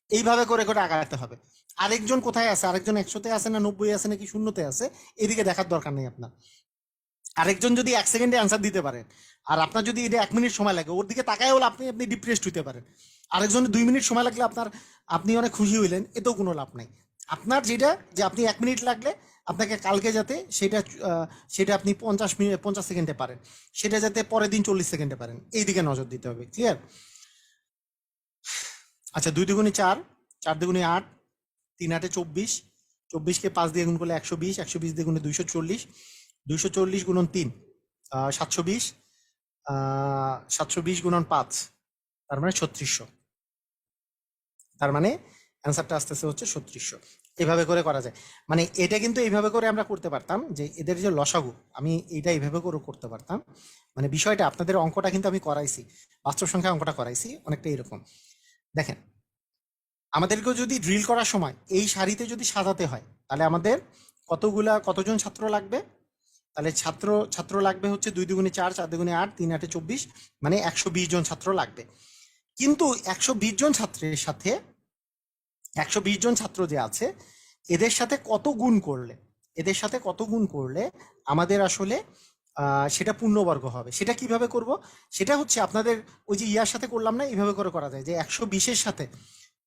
এইভাবে করে করে আগাতে হবে। আরেকজন কোথায় আছে, আরেকজন 100-তে আছে না 90 আছে নাকি 0-তে আছে, এদিকে দেখার দরকার নেই আপনার। আরেকজন যদি 1 সেকেন্ডে অ্যান্সার দিতে পারেন, আর আপনার যদি এটা 1 মিনিট সময় লাগে, ওর দিকে তাকায় হলে আপনি আপনি ডিপ্রেসড হইতে পারেন। আরেকজন 2 মিনিট সময় লাগলে আপনার, আপনি অনেক খুশি হইলেন, এতেও কোনো লাভ নাই। আপনার যেটা, যে আপনি 1 মিনিট লাগলে আপনাকে কালকে যাতে সেটা সেটা আপনি 50 মিনিট 50 সেকেন্ডে পারেন, সেটা যাতে পরের দিন 40 সেকেন্ডে পারেন, এই দিকে নজর দিতে হবে। ক্লিয়ার? আচ্ছা, 2 দুগুণে 4, 4 দুগুণে 8, 3 8-এ 24, 24-কে 5 দিয়ে গুণ করলে 120, 120 দিয়ে গুণে 240, 240 গুণন 3 720, 720 গুণন 5, তার মানে 3600। তার মানে অ্যান্সারটা আসতেছে হচ্ছে 3600। এভাবে করে করা যায়। মানে এটা কিন্তু এইভাবে করে আমরা করতে পারতাম, যে এদের যে লসাগু, আমি এইটা এইভাবে করে করতে পারতাম। মানে বিষয়টা, আপনাদের অঙ্কটা কিন্তু আমি করাইছি, বাস্তব সংখ্যা অঙ্কটা করাইছি অনেকটা এরকম। দেখেন, আমাদেরকেও যদি ড্রিল করার সময় এই সারিতে যদি সাজাতে হয়, তাহলে আমাদের কতজন ছাত্র লাগবে? তাহলে ছাত্র লাগবে হচ্ছে 2 দুগুণে 4, 4 দুগুণে 8, 3 8-এ 24, মানে 120 জন ছাত্র লাগবে। কিন্তু 120 জন ছাত্রের সাথে 120 জন ছাত্র যে আছে, এদের সাথে কত গুণ করলে, এদের সাথে কত গুণ করলে আমাদের আসলে সেটা পূর্ণবর্গ হবে। সেটা কিভাবে করব? সেটা হচ্ছে আপনাদের ওই যে ইয়ার সাথে করলাম না, এইভাবে করে করা যায় যে 120-এর সাথে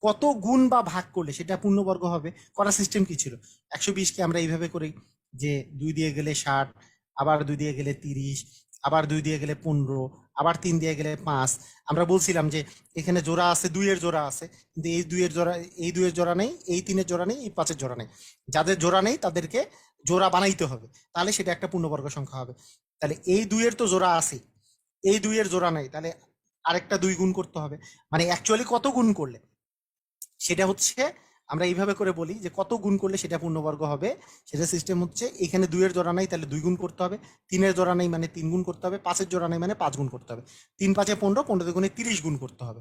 কত গুণ বা ভাগ করলে সেটা পূর্ণবর্গ হবে। করার সিস্টেম কি ছিল? 120-কে আমরা এইভাবে করি যে 2 দিয়ে গেলে 60, আবার 2 দিয়ে গেলে 30, আবার 2 দিয়ে গেলে 15, আবার 3 দিয়ে গেলে 5। আমরা বলছিলাম যে এখানে জোড়া আছে, 2-এর জোড়া আছে, কিন্তু এই 2-এর জোড়া নেই, এই 3-এর জোড়া নেই, এই 5-এর জোড়া নেই। যাদের জোড়া নেই তাদেরকে জোড়া বানাইতে হবে, তাহলে সেটা একটা পূর্ণবর্গ সংখ্যা হবে। তাহলে এই 2-এর তো জোড়া আছে, এই 2-এর জোড়া নেই, তাহলে আরেকটা 2 গুণ করতে হবে। মানে অ্যাকচুয়ালি কত গুণ করলে, সেটা হচ্ছে আমরা এইভাবে করে বলি যে কত গুণ করলে সেটা পূর্ণবর্গ হবে। সেটা সিস্টেম হচ্ছে, এখানে 2-এর জোড়া নাই তাহলে 2 গুণ করতে হবে, 3-এর জোড়া নেই মানে 3 গুণ করতে হবে, 5-এর জোড়া নেই মানে 5 গুণ করতে হবে, 3 5-এ 15, 15 গুণে 30 গুণ করতে হবে।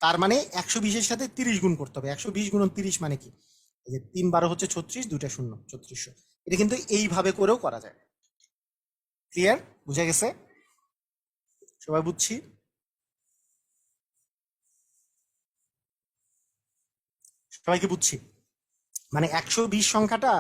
তার মানে 120-এর সাথে 30 গুণ করতে হবে। 120 গুণন 30 মানে কি? এই যে 3 12 হচ্ছে 36, 2টা শূন্য, 3600। এটা কিন্তু এইভাবে করেও করা যায়। ক্লিয়ার? বুঝা গেছে? সবাই বুঝছি? সবাইকে বুঝছি? মানে 120 সংখ্যাটা,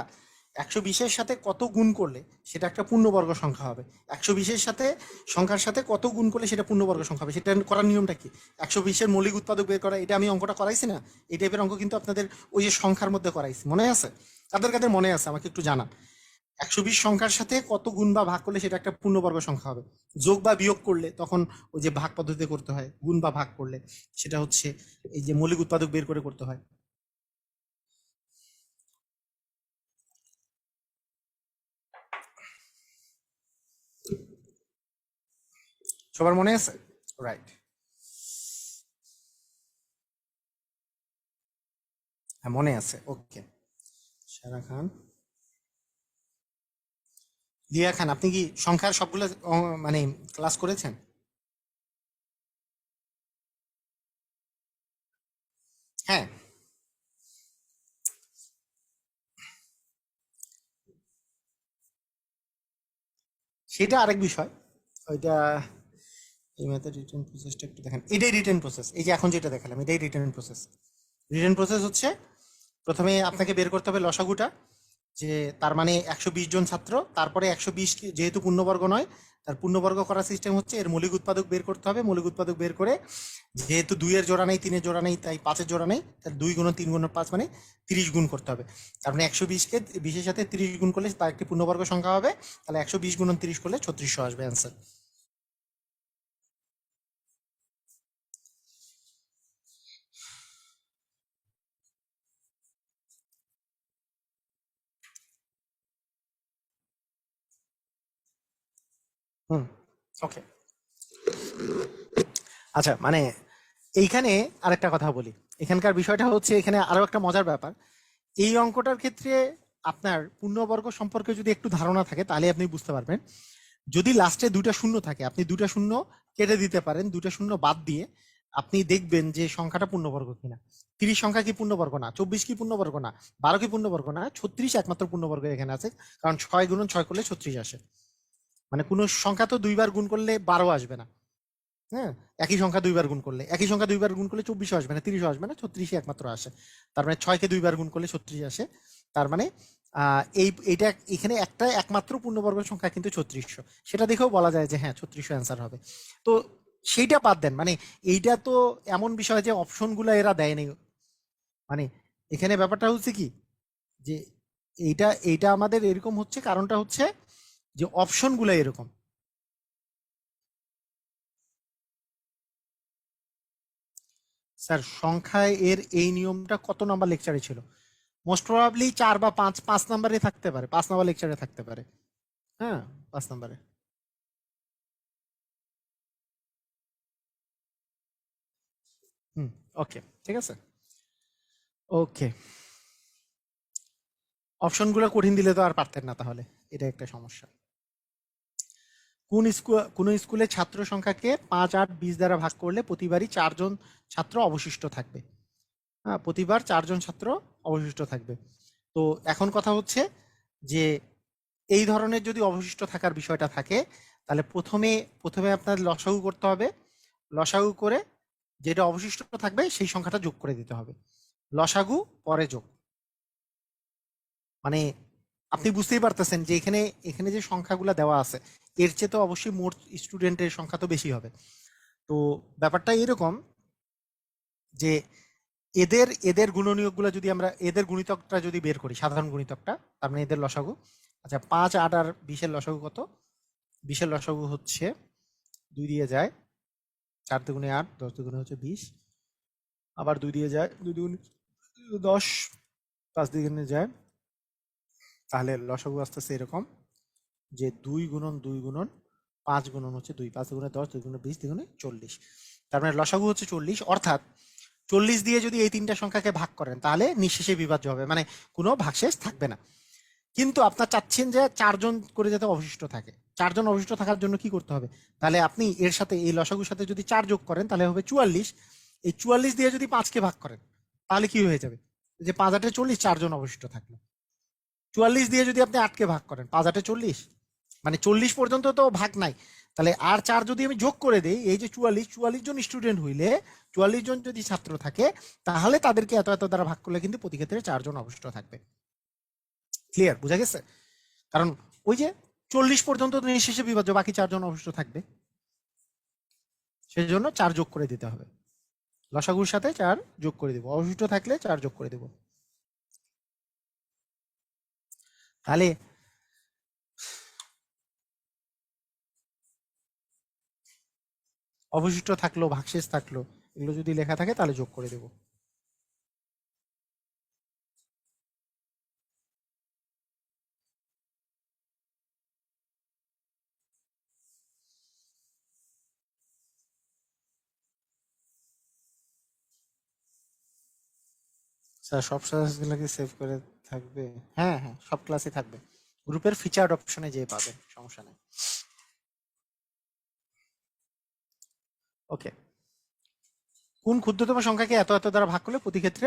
120-এর সাথে কত গুণ করলে সেটা একটা পূর্ণবর্গ সংখ্যা হবে। 120-এর সাথে সংখ্যার সাথে কত গুণ করলে সেটা পূর্ণবর্গ সংখ্যা হবে, সেটা করার নিয়মটা কি? 120-এর মৌলিক উৎপাদক বের করা, এটা আমি অঙ্কটা করাইছি না? এই টাইপের অঙ্ক কিন্তু আপনাদের ওই যে সংখ্যার মধ্যে করাইছি, মনে আছে? কাদের কাদের মনে আছে আমাকে একটু জানান। 120 সংখ্যার সাথে কত গুণ বা ভাগ করলে সেটা একটা পূর্ণবর্গ সংখ্যা হবে। যোগ বা বিয়োগ করলে তখন ওই যে ভাগ পদ্ধতিতে করতে হয়, গুণ বা ভাগ করলে সেটা হচ্ছে এই যে মৌলিক উৎপাদক বের করে করতে হয়। সবার মনে আছে? রাইট। হ্যাঁ, মনে আছে। ওকে। সারা খান, লিয়া খান, আপনি কি সংখ্যার সবগুলো মানে ক্লাস করেছেন? হ্যাঁ, সেটা আরেক বিষয়। ওইটা, এই ম্যাথের রিটার্ন প্রসেসটা একটু দেখেন। এটাই রিটার্ন প্রসেস, এই যে এখন যেটা দেখালাম এটাই রিটার্ন প্রসেস। রিটার্ন প্রসেস হচ্ছে, প্রথমে আপনাকে বের করতে হবে লসাগুটা, যে তার মানে 120 জন ছাত্র, তারপরে 120 যেহেতু পূর্ণবর্গ নয়, তার পূর্ণবর্গ করার সিস্টেম হচ্ছে এর মৌলিক উৎপাদক বের করতে হবে। মৌলিক উৎপাদক বের করে, যেহেতু 2-এর জোড়া নেই, 3-এর জোড়া নেই, তাই 5-এর জোড়া নেই, তাহলে 2 গুণ 3 গুণ 5 মানে 30 গুণ করতে হবে। তার মানে 120-কে 20-এর সাথে 30 গুণ করলে তার একটি পূর্ণবর্গ সংখ্যা হবে। তাহলে 120 গুণন 30 করলে 3600 আসবে অ্যান্সার। হুম, ওকে। আচ্ছা, মানে এইখানে আরেকটা কথা বলি। এখানকার বিষয়টা হচ্ছে, এখানে আরো একটা মজার ব্যাপার। এই অঙ্কটার ক্ষেত্রে আপনার পূর্ণবর্গ সম্পর্কে যদি একটু ধারণা থাকে তাহলে আপনি বুঝতে পারবেন। যদি লাস্টে দুইটা শূন্য থাকে, আপনি দুইটা শূন্য কেটে দিতে পারেন, দুইটা শূন্য বাদ দিয়ে আপনি দেখবেন যে সংখ্যাটা পূর্ণবর্গ কিনা। 30 সংখ্যা কি পূর্ণবর্গ না? 24 কি পূর্ণবর্গ না? 12 কি পূর্ণবর্গ না? 36 একমাত্র পূর্ণবর্গ এখানে আছে, কারণ 6 গুণন 6 করলে 36 আসে। মানে কোনো সংখ্যা তো দুইবার গুণ করলে 12 আসবে না। হ্যাঁ, একই সংখ্যা দুইবার গুণ করলে, একই সংখ্যা দুইবার গুণ করলে 24 আসবে না, 30 আসবে না, 36 একমাত্র আসে। তার মানে 6 কে দুইবার গুণ করলে 36 আসে। তার মানে এইটা এখানে একটা একমাত্র পূর্ণবর্গ সংখ্যা কিন্তু 3600, সেটা দেখেও বলা যায় যে হ্যাঁ 3600 অ্যান্সার হবে। তো সেইটা বাদ দেন, মানে এইটা তো এমন বিষয় যে অপশনগুলো এরা দেয়নি। মানে এখানে ব্যাপারটা হচ্ছে কি, যে এইটা এইটা আমাদের এরকম হচ্ছে, কারণটা হচ্ছে যে অপশনগুলো এরকম। স্যার সংখ্যায় এর এই নিয়মটা কত নাম্বার লেকচারে ছিল? মোস্ট প্রবাবলি 4 বা 5, 5 নাম্বারে থাকতে পারে, 5 নাম্বার লেকচারে থাকতে পারে। হ্যাঁ, 5 নাম্বারে। হুম, ওকে, ঠিক আছে। ওকে, অপশনগুলো কঠিন দিলে তো আর পারতেন না তাহলে, এটা একটা সমস্যা। কোন স্কুলে ছাত্র সংখ্যাকে 5, 8, 20 দ্বারা ভাগ করলে প্রতিবারই 4 জন ছাত্র অবশিষ্ট থাকবে? হ্যাঁ, প্রতিবার 4 জন ছাত্র অবশিষ্ট থাকবে। তো এখন কথা হচ্ছে যে এই ধরনের যদি অবশিষ্ট থাকার বিষয়টা থাকে, তাহলে প্রথমে প্রথমে আপনার লসাগু করতে হবে। লসাগু করে যেটা অবশিষ্ট থাকবে সেই সংখ্যাটা যোগ করে দিতে হবে। লসাগু পরে যোগ। মানে আপনি বুঝতেই পারতেছেন যে এখানে এখানে যে সংখ্যাগুলো দেওয়া আছে, এর চেয়ে তো অবশ্যই মোট স্টুডেন্টের সংখ্যা তো বেশি হবে। তো ব্যাপারটা এরকম যে এদের এদের গুণনীয়কগুলো যদি আমরা এদের গুণিতকটা যদি বের করি, সাধারণ গুণিতকটা, তার মানে এদের লসাগু। আচ্ছা, 5, 8 আর 20-এর লসাগু কত? 20-এর লসাগু হচ্ছে 2 দিয়ে যায়, 4 দুগুণে 8, 10 দুগুণে হচ্ছে 20, আবার 2 দিয়ে যায়, 2 দুগুণে 10, 5 দুগুণে যায়। তাহলে লসাগু আসতেছে এরকম যে 2 গুণন 2 গুণন 5 গুণন হচ্ছে 2, 5 দুগুণে 10, 2 গুণে 20, 2 গুণে 40। তার মানে লসাগু হচ্ছে 40, অর্থাৎ 40 দিয়ে যদি এই তিনটা সংখ্যাকে ভাগ করেন তাহলে নিঃশেষে বিভাজ্য হবে, মানে কোনো ভাগশেষ থাকবে না। কিন্তু আপনার চাচ্ছেন যে 4 জন করে যাতে অবশিষ্ট থাকে। 4 জন অবশিষ্ট থাকার জন্য কি করতে হবে? তাহলে আপনি এর সাথে এই লসাগুর সাথে যদি 4 যোগ করেন তাহলে হবে 44। এই 44 দিয়ে যদি 5-কে ভাগ করেন তাহলে কি হয়ে যাবে? যে 5 8 40, 4 জন অবশিষ্ট থাকলো। 44 দিয়ে যদি আপনি 8-কে ভাগ করেন, 5 8 40, মানে 40 পর্যন্ত তো ভাগ নাই। তাহলে আর 4 যদি আমি যোগ করে দেই, এই যে 44 জন স্টুডেন্ট হইলে, 44 জন যদি ছাত্র থাকে, তাহলে তাদেরকে এত এত দ্বারা ভাগ করলে কিন্তু প্রতি ক্ষেত্রে 4 জন অবশিষ্ট থাকবে। ক্লিয়ার, বোঝা গেছে? কারণ ওই যে 40 পর্যন্ত তো নিঃশেষে বিভাজ্য, বাকি 4 জন অবশিষ্ট থাকবে, সেই জন্য 4 যোগ করে দিতে হবে। লসাগুর সাথে 4 যোগ করে দেবো, অবশিষ্ট থাকলে 4 যোগ করে দেবো। তাহলে অবশিষ্ট থাকলো, ভাগশেষ থাকলো, এগুলো যদি লেখা থাকে তাহলে যোগ করে দেবো। স্যার সব ক্লাসগুলো কি সেভ করে থাকবে? হ্যাঁ হ্যাঁ, সব ক্লাসে থাকবে। গ্রুপের ফিচার্ড অপশনে যেয়ে পাবে, সমস্যা নেই। ওকে, কোন ক্ষুদ্রতম সংখ্যাকে এত এত দ্বারা ভাগ করলে প্রতি ক্ষেত্রে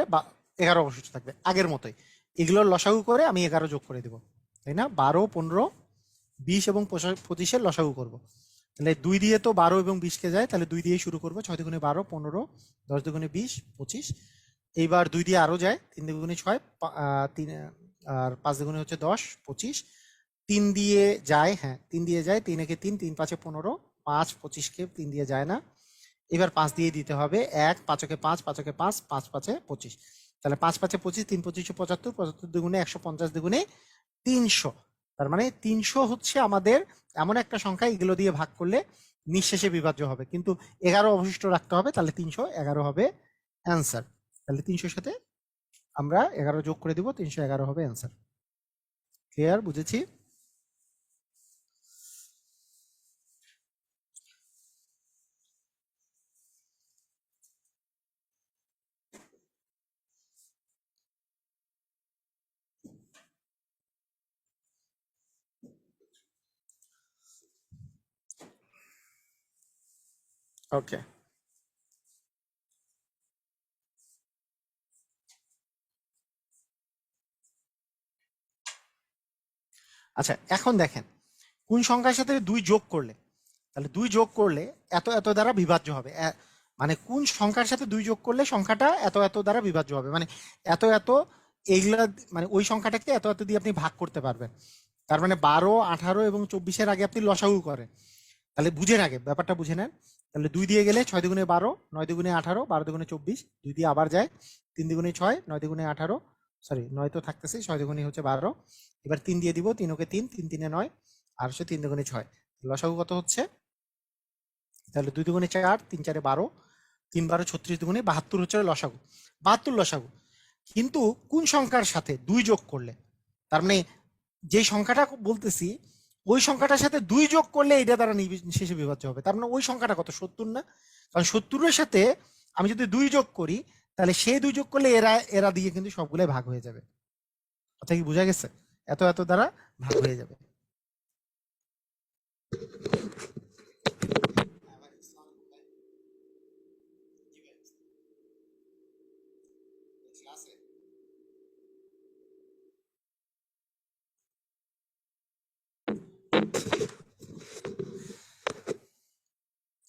11 অবশিষ্ট থাকবে? আগের মতোই এগুলোর লসাগু করে আমি 11 যোগ করে দেবো, তাই না? 12, 15, 20 এবং 25-এর লসাগু করব। তাহলে 2 দিয়ে তো 12 এবং 20-কে যায়, তাহলে 2 দিয়ে শুরু করবো। 6 দুগুণে 12, 15, 10 দুগুণে 20, 25। এইবার 2 দিয়ে আরো যায়, 3 দুগুণে 6, 3 আর 5 দুগুণে হচ্ছে 10, 25। 3 দিয়ে যায়, হ্যাঁ 3 দিয়ে যায়, 3 একে 3, 3 5-এ 15, 5 25-কে 3 দিয়ে যায় না। এবার 5 দিয়ে দিতে হবে, 1 5-একে 5, 5-একে 5, 5 5-এ 25। তাহলে 5 5-এ 25, 3 25-এ 75, 75 দুগুণে 150, দুগুণে 300। তার মানে 300 হচ্ছে আমাদের এমন একটা সংখ্যা, এগুলো দিয়ে ভাগ করলে নিঃশেষে বিভাজ্য হবে, কিন্তু 11 অবশিষ্ট রাখতে হবে, তাহলে 311 হবে অ্যান্সার। তাহলে 300-র সাথে আমরা 11 যোগ করে দিব, 311 হবে অ্যান্সার। ক্লিয়ার, বুঝেছি? ওকে, আচ্ছা এখন দেখেন কোন সংখ্যার সাথে দুই যোগ করলে, তাহলে দুই যোগ করলে এত এত দ্বারা বিভাজ্য হবে। মানে কোন সংখ্যার সাথে দুই যোগ করলে সংখ্যাটা এত এত দ্বারা বিভাজ্য হবে, মানে এত এত এইগুলা, মানে ওই সংখ্যাটাকে এত এত দিয়ে আপনি ভাগ করতে পারবেন। তার মানে 12, 18 এবং 24-এর আগে আপনি লসাগু করেন, তাহলে বুঝেন আগে ব্যাপারটা বুঝে নেন। তাহলে 2 দিয়ে গেলে 6 দুগুণে 12, 9 দুগুণে 18, 12 দুগুণে 24, 2 দিয়ে আবার যায় 3 দুগুণে 6, 9 দুগুণে 18, সরি 9 তো থাকতেছে, 6 দুগুণে হচ্ছে 12, এবার 3 দিয়ে দিব, 3 ওকে 3, 3 3 9, আর হচ্ছে 3 দুগুণে 6, লসাগু কত হচ্ছে, তাহলে 2 দুগুণে 4, 3 4 12, 3 12 36 দুগুণে 72 হচ্ছে লসাগু, 72 লসাগু। কিন্তু কোন সংখ্যার সাথে 2 যোগ করলে, তার মানে যে সংখ্যাটা বলতেছি ওই সংখ্যাটার সাথে 2 যোগ করলে এটা দ্বারা নির্বিশেষে বিভাজ্য হবে। তার মানে ওই সংখ্যাটা কত, 70 না? কারণ 70-এর সাথে আমি যদি 2 যোগ করি, তাহলে সেই 2 যোগ করলে এরা এরা দিয়ে কিন্তু সবগুলাই ভাগ হয়ে যাবে। কথা কি বোঝা গেছে? এত এত দ্বারা ভাগ হয়ে যাবে।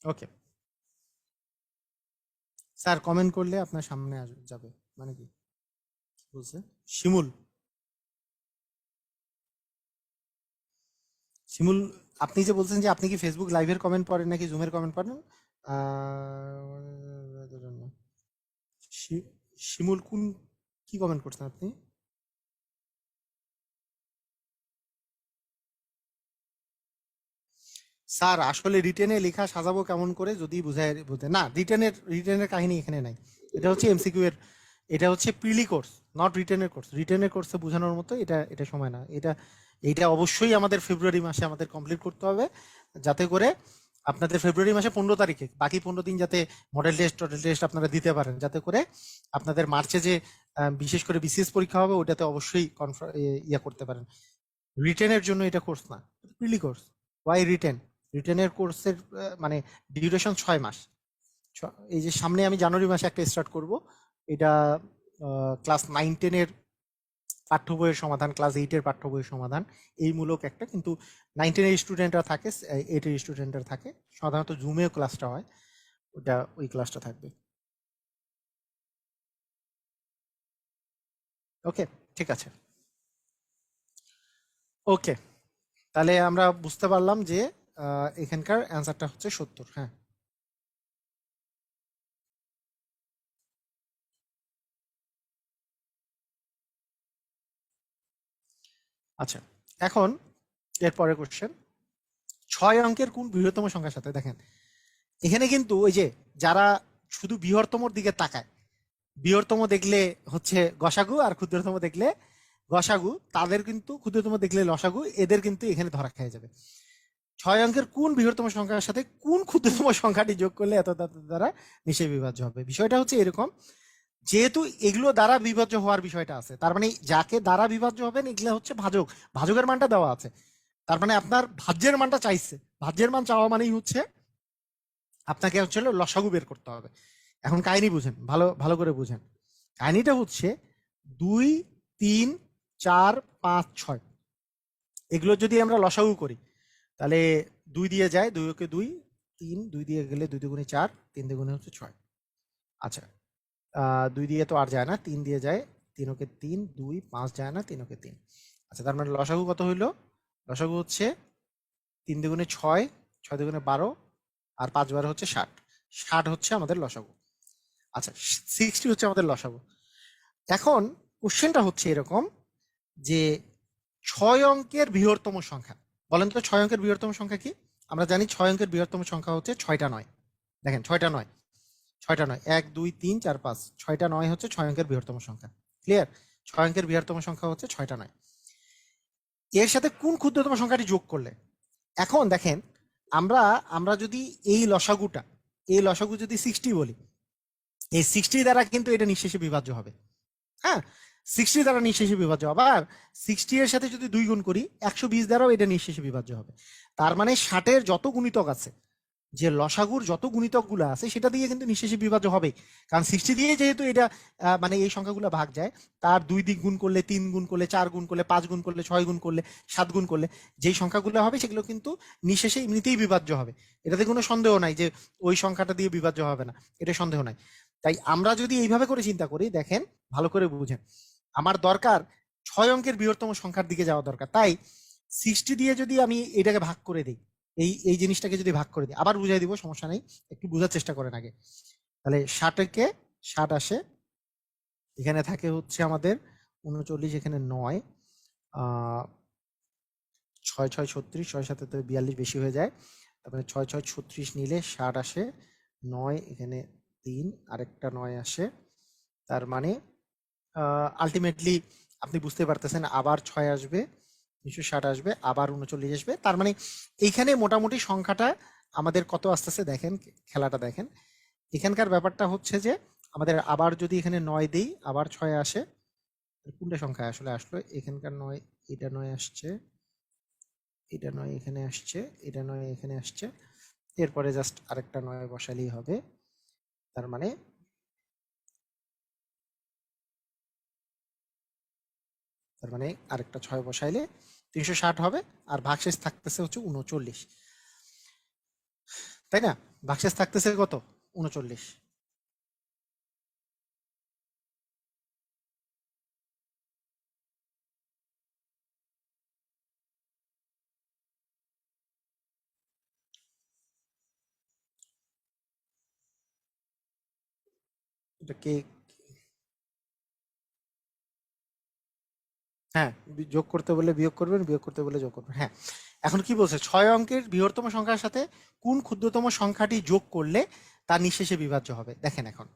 ওকে স্যার, কমেন্ট করলে আপনার সামনে যাবে, মানে কি বলছে শিমুল? শিমুল, আপনি যে বলছেন যে আপনি কি ফেসবুক লাইভের কমেন্ট পড়েন নাকি জুমের কমেন্ট পড়েন? শিমুল কোন, কি কমেন্ট করছেন আপনি? স্যার আসলে রিটেনে লেখা সাজাবো কেমন করে যদি বুঝায় বুঝে না, রিটেনের কাহিনী এখানে নাই। এটা হচ্ছে এমসিকিউ এর, এটা হচ্ছে প্রিলি কোর্স, নট রিটেনের কোর্স। রিটেনের কোর্সে বোঝানোর মতো এটা এটা সময় না। এটা অবশ্যই আমাদের ফেব্রুয়ারি মাসে আমাদের কমপ্লিট করতে হবে, যাতে করে আপনাদের ফেব্রুয়ারি মাসে 15 তারিখে বাকি 15 দিন যাতে মডেল টেস্ট টোটাল টেস্ট আপনারা দিতে পারেন, যাতে করে আপনাদের মার্চে যে বিশেষ করে বিসিএস পরীক্ষা হবে ওটাতে অবশ্যই ইয়া করতে পারেন। রিটেনের জন্য এটা কোর্স না, প্রিলি কোর্স। Why written? রিটেনের কোর্সের মানে ডিউরেশন 6 মাস। এই যে সামনে আমি জানুয়ারি মাসে একটা স্টার্ট করব, এটা ক্লাস 9-10-এর পাঠ্য বইয়ের সমাধান, ক্লাস 8-এর পাঠ্য বইয়ের সমাধান, এই মূলক একটা। কিন্তু 9-10-এর স্টুডেন্টরা থাকে, 8-এর স্টুডেন্টরা থাকে, সাধারণত জুমেও ক্লাসটা হয়, ওটা ওই ক্লাসটা থাকবে। ওকে, ঠিক আছে। ওকে, তাহলে আমরা বুঝতে পারলাম যে এখানকার অ্যান্সারটা হচ্ছে 70। হ্যাঁ, আচ্ছা এখন এরপরে কোশ্চেন, 6 অঙ্কের কোন বৃহত্তম সংখ্যার সাথে, দেখেন এখানে কিন্তু ওই যে যারা শুধু বৃহত্তমর দিকে তাকায়, বৃহত্তম দেখলে হচ্ছে গসাগু আর ক্ষুদ্রতম দেখলে গসাগু, তাদের কিন্তু ক্ষুদ্রতম দেখলে লসাগু, এদের কিন্তু এখানে ধরা খেয়ে যাবে। 6 অঙ্কের কোন বৃহত্তম সংখ্যার সাথে কোন ক্ষুদ্রতম সংখ্যাটি যোগ করলে এত দ্বারা নিশ্চয় বিভাজ্য হবে। বিষয়টা হচ্ছে এরকম, যেহেতু এগুলো দ্বারা বিভাজ্য হওয়ার বিষয়টা আছে, তার মানে যাকে দ্বারা বিভাজ্য হবেন এগুলো হচ্ছে ভাজক, ভাজকের মানটা দেওয়া আছে, তার মানে আপনার ভাজ্যের মানটা চাইছে, ভাজ্যের মান চাওয়া মানেই হচ্ছে আপনাকে হচ্ছে লসাগু বের করতে হবে। এখন কাহিনী বুঝেন, ভালো ভালো করে বুঝেন। কাহিনীটা হচ্ছে 2, 3, 4, 5, 6, এগুলো যদি আমরা লসাগু করি, তাহলে 2 দিয়ে যায়, 2 ওকে 2, 3, 2 দিয়ে গেলে 2 দুগুণে 4, 3 দুগুণে হচ্ছে 6। আচ্ছা 2 দিয়ে তো আর যায় না, 3 দিয়ে যায়, 3 ওকে 3, 2, 5 যায় না, 3 ওকে 3। আচ্ছা তার মানে লসাগু কত হইলো? লসাগু হচ্ছে 3 দুগুণে 6, 6 দুগুণে 12, আর 5 12 হচ্ছে 60, 60 হচ্ছে আমাদের লসাগু। আচ্ছা 60 হচ্ছে আমাদের লসাগু। এখন কোশ্চেনটা হচ্ছে এরকম যে 6 অঙ্কের বৃহত্তম সংখ্যা, বলেন তো 6 অঙ্কের বৃহত্তম সংখ্যা কি? আমরা জানি 6 অঙ্কের বৃহত্তম সংখ্যা হচ্ছে 6টা 9। দেখেন 6টা 9, 6টা 9, 1 2 3 4 5, 6টা 9 হচ্ছে 6 অঙ্কের বৃহত্তম সংখ্যা। ক্লিয়ার? 6 অঙ্কের বৃহত্তম সংখ্যা হচ্ছে 6টা 9। এর সাথে কোন ক্ষুদ্রতম সংখ্যাটি যোগ করলে, এখন দেখেন আমরা আমরা যদি এই লসাগুটা, এই লসাগু যদি 60 বলি, এই 60 দ্বারা কিন্তু এটা নিঃশেষে বিভাজ্য হবে। হ্যাঁ, 60 দ্বারা নিঃশেষে বিভাজ্য, আবার 60 এর সাথে যদি 2 গুণ করি 120 দ্বারাও এটা নিঃশেষে বিভাজ্য হবে। তার মানে 60-এর যত গুণিতক আছে যে লসাগুর যত গুণিতকগুলো আছে সেটা দিয়ে কিন্তু নিঃশেষে বিভাজ্য হবে, কারণ 60 দিয়ে যেহেতু এটা মানে এই সংখ্যাগুলো ভাগ যায়, তার 2 দিক গুণ করলে, 3 গুণ করলে, 4 গুণ করলে, 5 গুণ করলে, 6 গুণ করলে, 7 গুণ করলে যেই সংখ্যাগুলো হবে সেগুলো কিন্তু নিঃশেষে এমনিতেই বিভাজ্য হবে। এটাতে কোনো সন্দেহ নাই যে ওই সংখ্যাটা দিয়ে বিভাজ্য হবে না, এটা সন্দেহ নাই। তাই আমরা যদি এইভাবে করে চিন্তা করি, দেখেন ভালো করে বুঝেন, আমার দরকার 6 অঙ্কের বৃহত্তম সংখ্যার দিকে যাওয়া দরকার। তাই 60 দিয়ে যদি আমি এটাকে ভাগ করে দিই, এই জিনিসটাকে যদি ভাগ করে দিই, আবার বুঝাই দিব, সমস্যা নেই, একটু বোঝার চেষ্টা করেন আগে। তাহলে 60-কে 60 আসে, এখানে থাকে হচ্ছে আমাদের 39, এখানে 9, 6 6 36, 6 7 42 বেশি হয়ে যায়, তারপরে 6 6 36 নিলে 60 আসে, 9 এখানে 3, আরেকটা 9 আসে, তার মানে আলটিমেটলি আপনি বুঝতে পারতেছেন আবার 6 আসবে, 260 আসবে, আবার 39 আসবে। তার মানে এইখানে মোটামুটি সংখ্যাটা আমাদের কত আসতেছে দেখেন, খেলাটা দেখেন। এখানকার ব্যাপারটা হচ্ছে যে আমাদের আবার যদি এখানে 9 দেই, আবার 6 আসে, কোনটা সংখ্যা আসলে আসলো, এখানকার 9, এটা 9 আসছে, এটা 9 এখানে আসছে, এটা 9 এখানে আসছে, এরপরে জাস্ট আরেকটা 9 বসালেই হবে। তার মানে আরেকটা 6 বসাইলে 360 হবে, আর ভাগশেষ থাকতেছে হচ্ছে 39, তাই না? ভাগশেষ থাকতেছে কত? 39। এটা কে? হ্যাঁ, যোগ করতে বলে বিয়োগ করবেন, বিয়োগ করতে বলে যোগ করবেন। হ্যাঁ, এখন কি বলছে, 6 অঙ্কের বৃহত্তম সংখ্যার সাথে কোন ক্ষুদ্রতম সংখ্যাটি যোগ করলে তা নিঃশেষে বিভাজ্য হবে। দেখেন এখন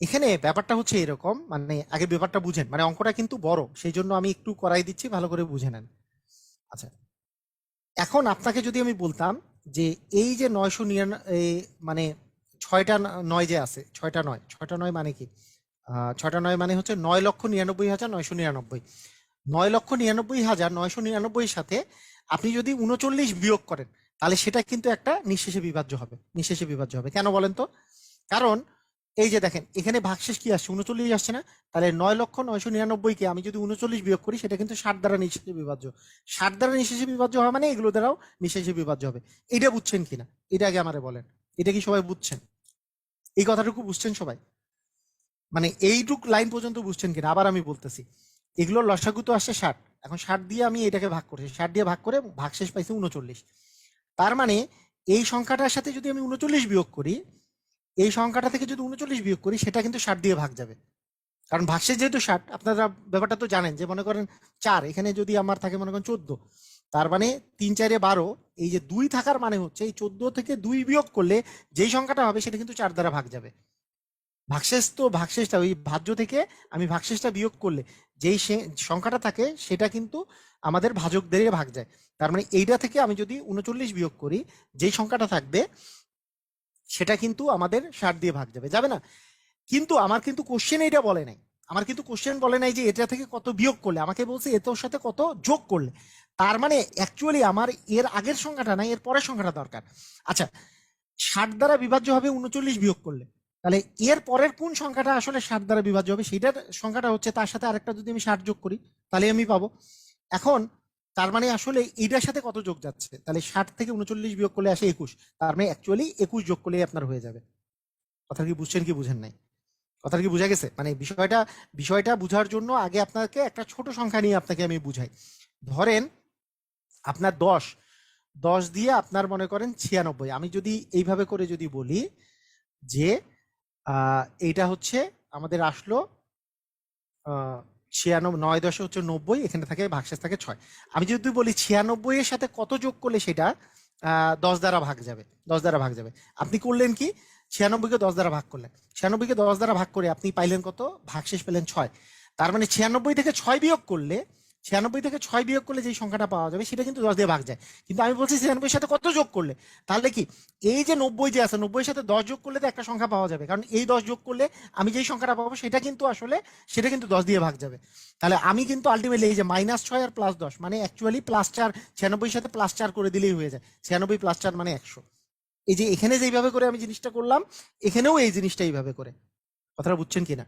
এখানে ব্যাপারটা হচ্ছে এরকম, মানে আগে ব্যাপারটা বুঝেন, মানে অঙ্কটা কিন্তু বড়, সেই জন্য আমি একটু করাই দিচ্ছি, ভালো করে বুঝে নেন। আচ্ছা, এখন আপনাকে যদি আমি বলতাম যে এই যে 999, মানে 6টা 9 যে আছে, 6টা 9, 6টা 9 মানে কি? 6টা 9 মানে হচ্ছে 9,99,999। 9,99,999 সাথে আপনি যদি 39 বিয়োগ করেন, তাহলে সেটা কিন্তু একটা নিঃশেষে বিভাজ্য হবে, নিঃশেষে বিভাজ্য হবে। কেন বলেন তো? কারণ এই যে দেখেন এখানে ভাগশেষ কি আসছে, 39 আসছে না? তাহলে 9,999,কে আমি যদি 39 বিয়োগ করি, সেটা কিন্তু 60 দ্বারা নিঃশেষে বিভাজ্য। 60 দ্বারা নিঃশেষে বিভাজ্য হয় মানে এগুলো দ্বারাও নিঃশেষে বিভাজ্য হবে। এটা বুঝছেন কিনা, এটা আগে আমারে বলেন। এটা কি সবাই বুঝছেন? এই কথাটুকু বুঝছেন সবাই? মানে এইটুক লাইন পর্যন্ত বুঝছেন কিনা আবার আমি বলতেছি। এগুলো লসাগু তো আসছে 60, এখন 60 দিয়ে আমি এটাকে ভাগ করছি, 60 দিয়ে ভাগ করে ভাগশেষ পাইছি 39। তার মানে এই সংখ্যাটার সাথে যদি আমি 39 বিয়োগ করি, এই সংখ্যাটা থেকে যদি 39 বিয়োগ করি, সেটা কিন্তু 60 দিয়ে ভাগ যাবে, কারণ ভাগশেষ যেহেতু 60। আপনারা ব্যাপারটা তো জানেন যে মনে করেন 4, এখানে যদি আমার থাকে মনে করেন 14, তার মানে 3 4 12, এই যে 2 থাকার মানে হচ্ছে এই 14 থেকে 2 বিয়োগ করলে যেই সংখ্যাটা হবে সেটা কিন্তু 4 দ্বারা ভাগ যাবে। ভাগশেষ তো ভাগশেষটা ওই ভাজ্য থেকে আমি ভাগশেষটা বিয়োগ করলে যেই সংখ্যাটা থাকে সেটা কিন্তু আমাদের ভাজকদের ভাগ যায়। তার মানে এইটা থেকে আমি যদি 39 বিয়োগ করি, যেই সংখ্যাটা থাকবে সেটা কিন্তু আমাদের 60 দিয়ে ভাগ যাবে, যাবে না? কিন্তু আমার কিন্তু কোশ্চেন এইটা বলে নাই, আমার কিন্তু কোশ্চেন বলে নাই যে এটা থেকে কত বিয়োগ করলে, আমাকে বলছে এটার সাথে কত যোগ করলে। তার মানে অ্যাকচুয়ালি আমার এর আগের সংখ্যাটা না, এর পরের সংখ্যাটা দরকার। আচ্ছা, 60 দ্বারা বিভাজ্য হবে 39 বিয়োগ করলে, তাহলে এর পরের কোন সংখ্যাটা আসলে 60 দ্বারা বিভাজ্য হবে, সেটার সংখ্যাটা হচ্ছে তার সাথে আরেকটা যদি আমি 60 যোগ করি, তাহলে আমি পাবো। এখন তার মানে আসলে এইটার সাথে কত যোগ যাচ্ছে, তাহলে 60 থেকে 39 বিয়োগ করলে আসে 21, তার মানে অ্যাকচুয়ালি 21 যোগ করলেই আপনার হয়ে যাবে। কথা কি বুঝছেন কি বুঝেন নাই? কথা কি বুঝা গেছে? মানে বিষয়টা বিষয়টা বুঝার জন্য আগে আপনাকে একটা ছোট সংখ্যা নিয়ে আপনাকে আমি বুঝাই। ধরেন আপনার 10, 10 দিয়ে আপনার মনে করেন 96, আমি যদি এইভাবে করে যদি বলি যে এইটা হচ্ছে আমাদের আসলো 96, 9 10 হচ্ছে 90, এখানে থাকে ভাগশেষ থাকে 6। আমি যদি বলি 96 এর সাথে কত যোগ করলে সেটা 10 দ্বারা ভাগ যাবে, 10 দ্বারা ভাগ যাবে। আপনি করলেন কি, 96-কে 10 দ্বারা ভাগ করলেন, 96-কে 10 দ্বারা ভাগ করে আপনি পাইলেন কত, ভাগশেষ পেলেন 6। তার মানে 96 থেকে 6 বিয়োগ করলে, 96 থেকে 6 বিয়োগ করলে যে সংখ্যাটা পাওয়া যাবে সেটা কিন্তু 10 দিয়ে ভাগ যায়। কিন্তু আমি বলছি 96 এর সাথে কত যোগ করলে, তাহলে কি এই যে 90 যে আছে, 90 এর সাথে 10 যোগ করলে তো একটা সংখ্যা পাওয়া যাবে, কারণ এই 10 যোগ করলে আমি যেই সংখ্যাটা পাবো সেটা কিন্তু আসলে সেটা কিন্তু 10 দিয়ে ভাগ যাবে। তাহলে আমি কিন্তু আলটিমেটলি এই যে -6 আর +10 মানে অ্যাকচুয়ালি +4, 96 সাথে +4 করে দিলেই হয়ে যায়, 96 + 4 মানে 100। এই যে এখানে যেইভাবে করে আমি জিনিসটা করলাম, এখানেও এই জিনিসটা এইভাবে করে। কথাটা বুঝছেন কিনা?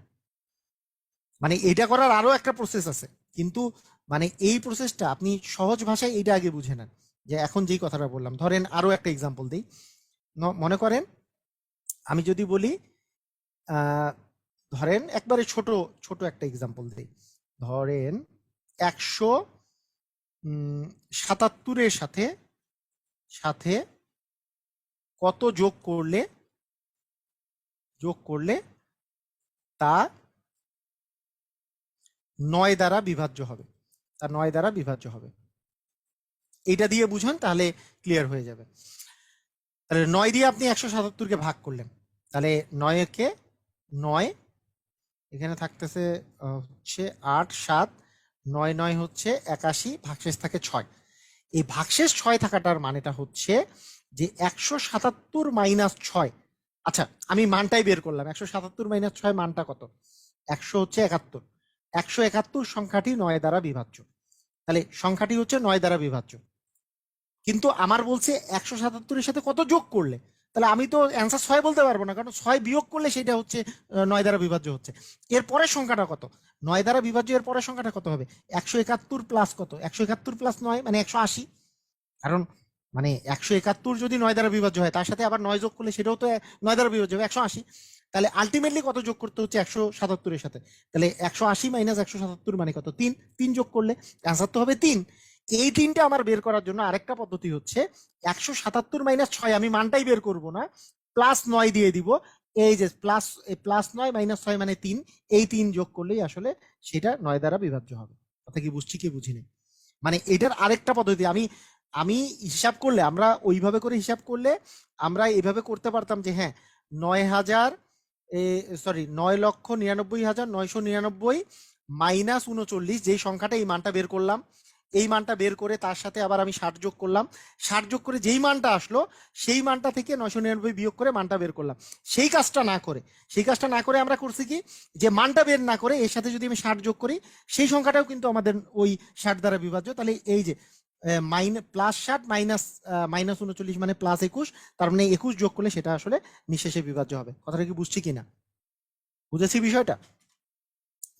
মানে এটা করার আরো একটা প্রসেস আছে, কিন্তু মানে এই প্রসেসটা আপনি সহজ ভাষায় এইটা আগে বুঝে নেন। যে এখন যেই কথাটা বললাম, ধরেন আরো একটা এক্সাম্পল দিই। মনে করেন আমি যদি বলি, আহ, ধরেন একবারে ছোট ছোট একটা এক্সাম্পল দিই। ধরেন 177-এর সাথে সাথে কত যোগ করলে তা 9 দ্বারা বিভাজ্য হবে। তা 9 দ্বারা বিভাজ্য হবে, এইটা দিয়ে বুঝুন তাহলে ক্লিয়ার হয়ে যাবে। তাহলে 9 দিয়ে আপনি 177-কে ভাগ করলেন, তাহলে 9-কে 9, এখানে থাকতেছে হচ্ছে 8, 7, 9, 9 হচ্ছে 81, ভাগশেষ থাকে 6। এই ভাগশেষ 6 থাকাটার মানেটা হচ্ছে যে 177 মাইনাস 6। আচ্ছা, আমি মানটাই বের করলাম, 177 মাইনাস 6 মানটা কত? 100 হচ্ছে 71। 171 সংখ্যাটি 9 দ্বারা বিভাজ্য, তাহলে সংখ্যাটি হচ্ছে 9 দ্বারা বিভাজ্য। কিন্তু আমার বলছে 177-এর সাথে কত যোগ করলে, তাহলে আমি তো অ্যান্সার 6 বলতে পারবো না, কারণ 6 বিয়োগ করলে সেটা হচ্ছে 9 দ্বারা বিভাজ্য হচ্ছে। এর পরের সংখ্যাটা কত? 9 দ্বারা বিভাজ্য এর পরের সংখ্যাটা কত হবে? 171 প্লাস কত? 171 প্লাস 9 মানে 180। কারণ মানে 171 যদি 9 দ্বারা বিভাজ্য হয়, তার সাথে আবার 9 যোগ করলে সেটাও তো 9 দ্বারা বিভাজ্য হবে, 180। তাহলে আলটিমেটলি কত যোগ করতে হচ্ছে 177-এর সাথে? তাহলে 180 মাইনাস 177 মানে কত? 3। 3 যোগ করলে অ্যান্সার তো হবে 3। এই 3টা আমার বের করার জন্য আরেকটা পদ্ধতি হচ্ছে 177 মাইনাস 6, আমি মানটাই বের করব না, প্লাস 9 দিয়ে দিব। এই যে প্লাস 9 মাইনাস 6 মানে 3, এই 3 যোগ করলেই আসলে সেটা 9 দ্বারা বিভাজ্য হবে। কথা কি বুঝছি কি বুঝিনি? মানে এটার আরেকটা পদ্ধতি, আমি আমি হিসাব করলে, আমরা ওইভাবে করে হিসাব করলে আমরা এইভাবে করতে পারতাম যে হ্যাঁ, 9,000 9,99,999 মাইনাস 39, যেই সংখ্যাটা, এই মানটা বের করলাম। এই মানটা বের করে তার সাথে আবার আমি 60 যোগ করলাম। 60 যোগ করে যেই মানটা আসলো, সেই মানটা থেকে 999 বিয়োগ করে মানটা বের করলাম। সেই কাজটা না করে আমরা করছি কি, যে মানটা বের না করে এর সাথে যদি আমি 60 যোগ করি, সেই সংখ্যাটাও কিন্তু আমাদের ওই 60 দ্বারা বিভাজ্য। তাহলে এই যে +60 মাইনাস 39 মানে +21, তার মানে 21 যোগ করলে সেটা আসলে নিঃশেষে বিভাজ্য হবে। কথাটা কি বুঝছি কিনা? বুঝেছি বিষয়টা?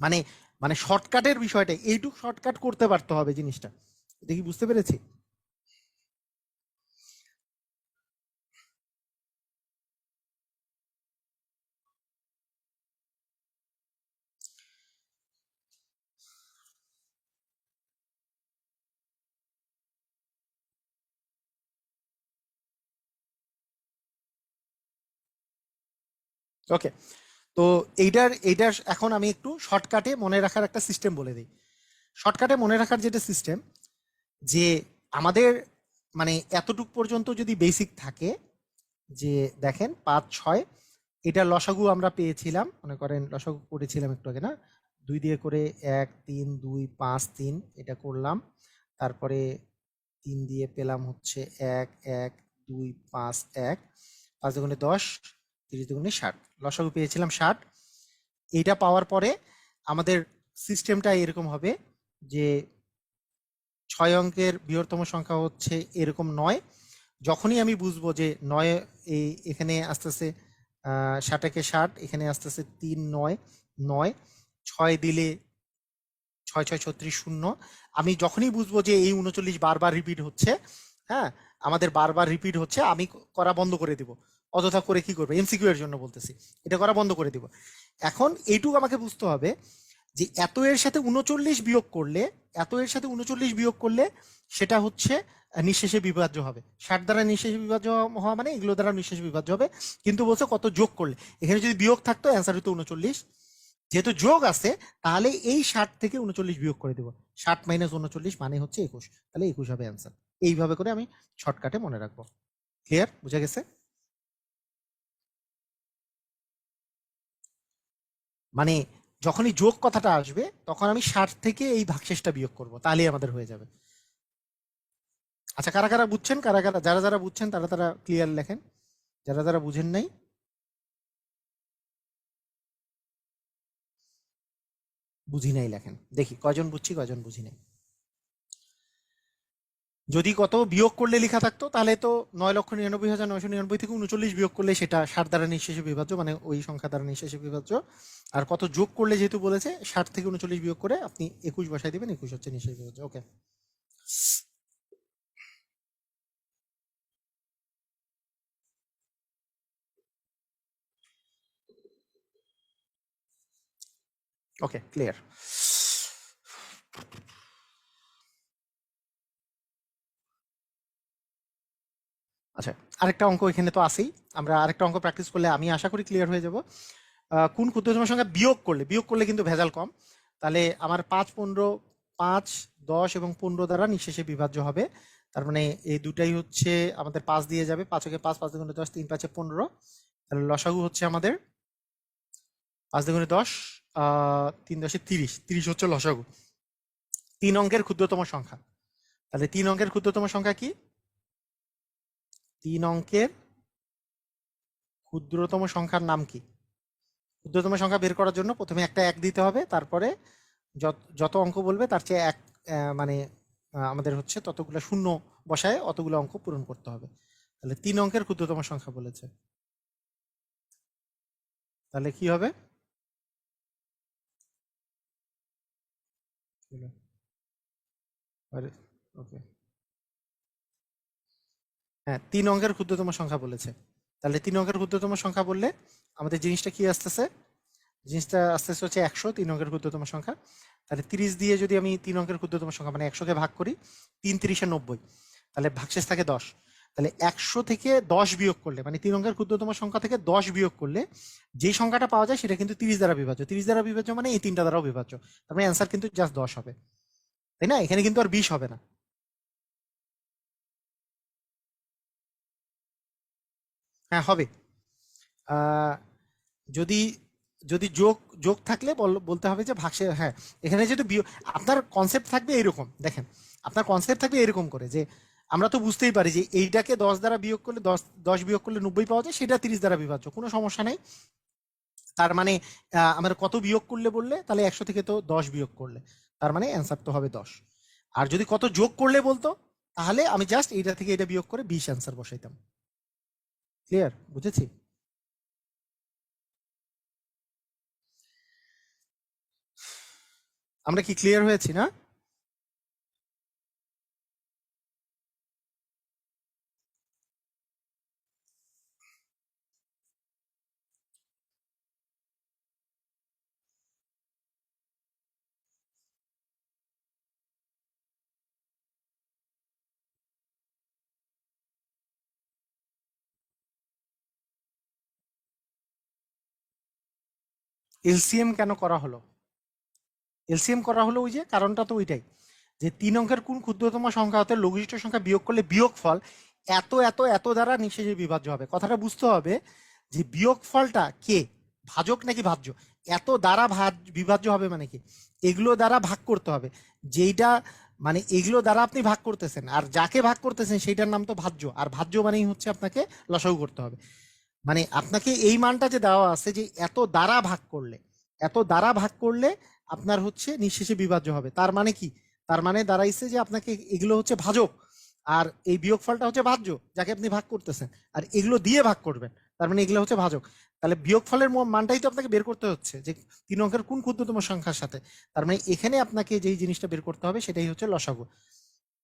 মানে মানে শর্টকাটের বিষয়টা এইটুক শর্টকাট করতে পারতে হবে জিনিসটা। এটা কি বুঝতে পেরেছি? ওকে, তো এইটার এখন আমি একটু শর্টকাটে মনে রাখার একটা সিস্টেম বলে দিই। শর্টকাটে মনে রাখার যেটা সিস্টেম, যে আমাদের মানে এতটুক পর্যন্ত যদি বেসিক থাকে, যে দেখেন 5, 6, এটা লসাগু আমরা পেয়েছিলাম, মনে করেন লসাগু করেছিলাম একটু আগে না, 2 দিয়ে করে 1, 3, 2, 5, 3, এটা করলাম। তারপরে 3 দিয়ে পেলাম হচ্ছে 1, 1, 2, 5, 1, 5 দুগুণে 10, 30 দুগুণে 60, লসাগু পেয়েছিলাম 60। এইটা পাওয়ার পরে আমাদের সিস্টেমটা এরকম হবে যে 6 অঙ্কের বৃহত্তম সংখ্যা হচ্ছে এরকম 9। যখনই আমি বুঝবো যে 9 এখানে আসতেছে 60-একে 60, এখানে আসতেছে 3, 9, 9, 6 দিলে 6, 6, 36, 0, আমি যখনই বুঝবো যে এই 39 বারবার রিপিট হচ্ছে, হ্যাঁ, আমাদের বারবার রিপিট হচ্ছে, আমি করা বন্ধ করে দিব। অযথা করে কি করবে, এমসিকিউ এর জন্য বলতেছি, এটা করা বন্ধ করে দিব। এখন এইটুকু আমাকে বুঝতে হবে যে এত এর সাথে 39 বিয়োগ করলে, এত এর সাথে 39 বিয়োগ করলে সেটা হচ্ছে নিঃশেষে বিভাজ্য হবে। 60 দ্বারা নিঃশেষে বিভাজ্য হওয়া মানে এগুলো দ্বারা নিঃশেষে বিভাজ্য হবে। কিন্তু বলছে কত যোগ করলে, এখানে যদি বিয়োগ থাকতো অ্যান্সার হতো 39, যেহেতু যোগ আছে তাহলে এই 60 থেকে 39 বিয়োগ করে দেবো। 60 মাইনাস 39 মানে হচ্ছে 21, তাহলে 21 হবে অ্যান্সার। এইভাবে করে আমি শর্টকাটে মনে রাখবো। ক্লিয়ার? বুঝা গেছে? মানে যখনই যোগ কথাটা আসবে তখন আমি 60 থেকে এই ভাগশেষটা বিয়োগ করব, তাহলেই আমাদের হয়ে যাবে। আচ্ছা, কারা কারা বুঝছেন, কারা কারা, যারা যারা বুঝছেন তারা তারা ক্লিয়ার লেখেন, যারা যারা বুঝেন নাই বুঝি নাই লেখেন, দেখি কয়জন বুঝছি কয়জন বুঝি নাই। যদি কত বিয়োগ করলে লেখা থাকতো তাহলে তো 9,99,999 থেকে 39 বিয়োগ করলে সেটা 60 দ্বারা নিঃশেষে বিভাজ্য, মানে ওই সংখ্যা দ্বারা নিঃশেষে বিভাজ্য। আর কত যোগ করলে যেহেতু বলেছে 60 থেকে 39 বিয়োগ করে আপনি 21 বসাই দিবেন, 21 হচ্ছে নিঃশেষে বিভাজ্য। ওকে, ওকে, ক্লিয়ার। আচ্ছা, আরেকটা অঙ্ক এখানে তো আছেই, আমরা আরেকটা অঙ্ক প্র্যাকটিস করলে আমি আশা করি ক্লিয়ার হয়ে যাব। কোন ক্ষুদ্রতম সংখ্যা বিয়োগ করলে কিন্তু ভেজাল কম। তাহলে আমার 5, 15, 5, 10 এবং 15 দ্বারা নিঃশেষে বিভাজ্য হবে। তার মানে এই দুটাই হচ্ছে আমাদের 5 দিয়ে যাবে, 5 × 5, 5 × 10, 3 × 5 = 15। তাহলে লসাগু হচ্ছে আমাদের 5 × 10, 3 × 10 = 30, 30 হচ্ছে লসাগু। 3 অঙ্কের ক্ষুদ্রতম সংখ্যা, তাহলে 3 অঙ্কের ক্ষুদ্রতম সংখ্যা কি? 3 অঙ্কের ক্ষুদ্রতম সংখ্যার নাম কি? ক্ষুদ্রতম সংখ্যা বের করার জন্য প্রথমে একটা 1 দিতে হবে, তারপরে যত অঙ্ক বলবে তার চেয়ে এক, মানে আমাদের হচ্ছে ততগুলো শূন্য বসায় অতগুলো অঙ্ক পূরণ করতে হবে। তাহলে 3 অঙ্কের ক্ষুদ্রতম সংখ্যা বলেছে, তাহলে কি হবে? ওকে, হ্যাঁ, 3 অঙ্কের ক্ষুদ্রতম সংখ্যা বলেছে। তাহলে 3 অঙ্কের ক্ষুদ্রতম সংখ্যা বললে আমাদের জিনিসটা কি আসতেছে? জিনিসটা আস্তে আস্তে হচ্ছে 100, 3 অঙ্কের ক্ষুদ্রতম সংখ্যা। তাহলে 30 দিয়ে যদি আমি 3 অঙ্কের ক্ষুদ্রতম সংখ্যা মানে 100কে ভাগ করি, 3 × 30 = 90, তাহলে ভাগশেষ থাকে 10। তাহলে 100 থেকে 10 বিয়োগ করলে, মানে 3 অঙ্কের ক্ষুদ্রতম সংখ্যা থেকে 10 বিয়োগ করলে যে সংখ্যাটা পাওয়া যায় সেটা কিন্তু 30 দ্বারা বিভাজ্য। 30 দ্বারা বিভাজ্য মানে এই তিনটা দ্বারাও বিভাজ্য। তার মানে অ্যান্সার কিন্তু জাস্ট 10 হবে, তাই না? এখানে কিন্তু আর 20 হবে না। হ্যাঁ, হবে। আহ, যদি যদি যোগ যোগ থাকলে বলতে হবে যে ভাগশে, হ্যাঁ, এখানে যেহেতু আপনার কনসেপ্ট থাকবে এইরকম, দেখেন, আপনার কনসেপ্ট থাকবে এরকম করে যে আমরা তো বুঝতেই পারি যে এইটাকে 10 দ্বারা বিয়োগ করলে 10 বিয়োগ করলে 90 পাওয়া যায়, সেটা 30 দ্বারা বিভাজ্য, কোনো সমস্যা নেই। তার মানে আমার কত বিয়োগ করলে বললে, তাহলে 100 থেকে তো 10 বিয়োগ করলে, তার মানে অ্যান্সার তো হবে 10। আর যদি কত যোগ করলে বলতো, তাহলে আমি জাস্ট এইটা থেকে এটা বিয়োগ করে 20 অ্যান্সার বসাইতাম। ক্লিয়ার? বুঝেছি? আমরা কি ক্লিয়ার হয়েছি না? এলসিএম কেন করা হলো? এলসিএম করা হলো ওই যে কারণটা তো ওইটাই, যে 3 অঙ্কের কোন ক্ষুদ্রতম সংখ্যা হতে লঘিষ্ঠ সংখ্যা বিয়োগ করলে বিয়োগফল এত এত এত দ্বারা নিঃশেষে বিভাজ্য হবে। কথাটা বুঝতে হবে যে বিয়োগফলটা কে, ভাজক নাকি ভাজ্য। এত দ্বারা বিভাজ্য হবে মানে কি, এগুলো দ্বারা ভাগ করতে হবে, যেইটা মানে এগুলো দ্বারা আপনি ভাগ করতেছেন, আর যাকে ভাগ করতেছেন সেইটার নাম তো ভাজ্য, আর ভাজ্য মানেই হচ্ছে আপনাকে লসাগু করতে হবে। মানে আপনাকে এই মানটা যে দেওয়া আছে যে এত দ্বারা ভাগ করলে, এত দ্বারা ভাগ করলে আপনার হচ্ছে নিঃশেষে বিভাজ্য হবে, তার মানে কি, তার মানে দাঁড়াইছে যে আপনাকে এগুলো হচ্ছে ভাজক, আর এই বিয়োগফলটা হচ্ছে ভাজ্য যাকে আপনি ভাগ করতেছেন, আর এগুলো দিয়ে ভাগ করবেন, তার মানে এগুলো হচ্ছে ভাজক। তাহলে বিয়োগফলের মানটাই তো আপনাকে বের করতে হচ্ছে যে 3 অঙ্কের কোন ক্ষুদ্রতম সংখ্যার সাথে, তার মানে এখানে আপনাকে যেই জিনিসটা বের করতে হবে সেটাই হচ্ছে লসাগু।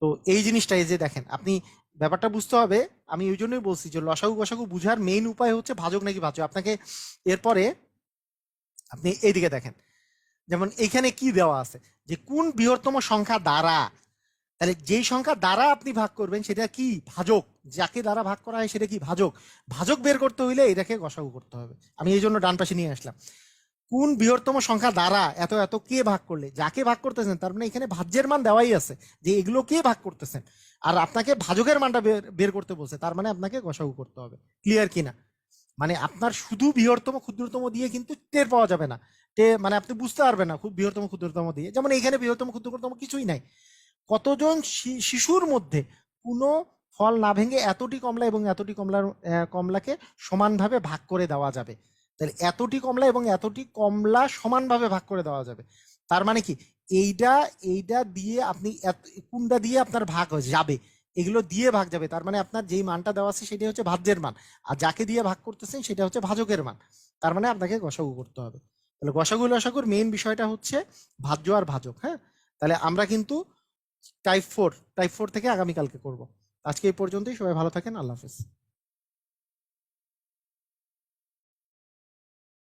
তো এই জিনিসটা, এই যে দেখেন, আপনি ব্যাপারটা বুঝতে হবে। আমি ওই জন্যই বলছি যে লসাগু গসাগু বুঝার মেইন উপায় হচ্ছে ভাজক নাকি ভাজ্য। আপনাকে এরপরে আপনি এইদিকে দেখেন, যেমন এখানে কি দেওয়া আছে যে কোন বৃহত্তম সংখ্যা দ্বারা, তাহলে যেই সংখ্যা দ্বারা আপনি ভাগ করবেন সেটা কি ভাজক, যাকে দ্বারা ভাগ করা হয় সেটা কি ভাজক। ভাজক বের করতে হইলে এটাকে গসাগু করতে হবে। আমি এই জন্য ডান পাশে নিয়ে আসলাম কোন বৃহত্তম সংখ্যা দ্বারা এত এত কে ভাগ করলে, যাকে ভাগ করতেছেন, তার মানে এখানে ভাজ্যের মান দেওয়াই আছে যে এগুলো কে ভাগ করতেছেন, আর আপনাকে ভাজকের মানটা বের করতে বলছে, তার মানে আপনাকে গসাগু করতে হবে। ক্লিয়ার কিনা? মানে আপনার শুধু বৃহত্তম ক্ষুদ্রতম দিয়ে কিন্তু টের পাওয়া যাবে না, মানে আপনি বুঝতে পারবেন না খুব বৃহত্তম ক্ষুদ্রতম দিয়ে। যেমন এখানে বৃহত্তম ক্ষুদ্রতম কিছুই নাই, কতজন শিশুর মধ্যে কোনো ফল না ভেঙে এতটি কমলা এবং এতটি কমলাকে সমানভাবে ভাগ করে দেওয়া যাবে। তাহলে এতটি কমলা এবং এতটি কমলা সমানভাবে ভাগ করে দেওয়া যাবে, তার মানে কি এইটা এইটা দিয়ে আপনি কোনটা দিয়ে আপনার ভাগ হয়ে যাবে, এগুলো দিয়ে ভাগ যাবে, তার মানে আপনার যেই মানটা দেওয়া আছে সেটা হচ্ছে ভাজ্যের মান, আর যাকে দিয়ে ভাগ করতেছেন সেটা হচ্ছে ভাজকের মান। তার মানে আপনাকে গসাগু করতে হবে। তাহলে গসাগু লসাগুর মেইন বিষয়টা হচ্ছে ভাজ্য আর ভাজক। হ্যাঁ, তাহলে আমরা কিন্তু টাইপ 4 থেকে আগামীকালকে করব। আজকে এই পর্যন্তই, সবাই ভালো থাকেন, আল্লাহ হাফেজ।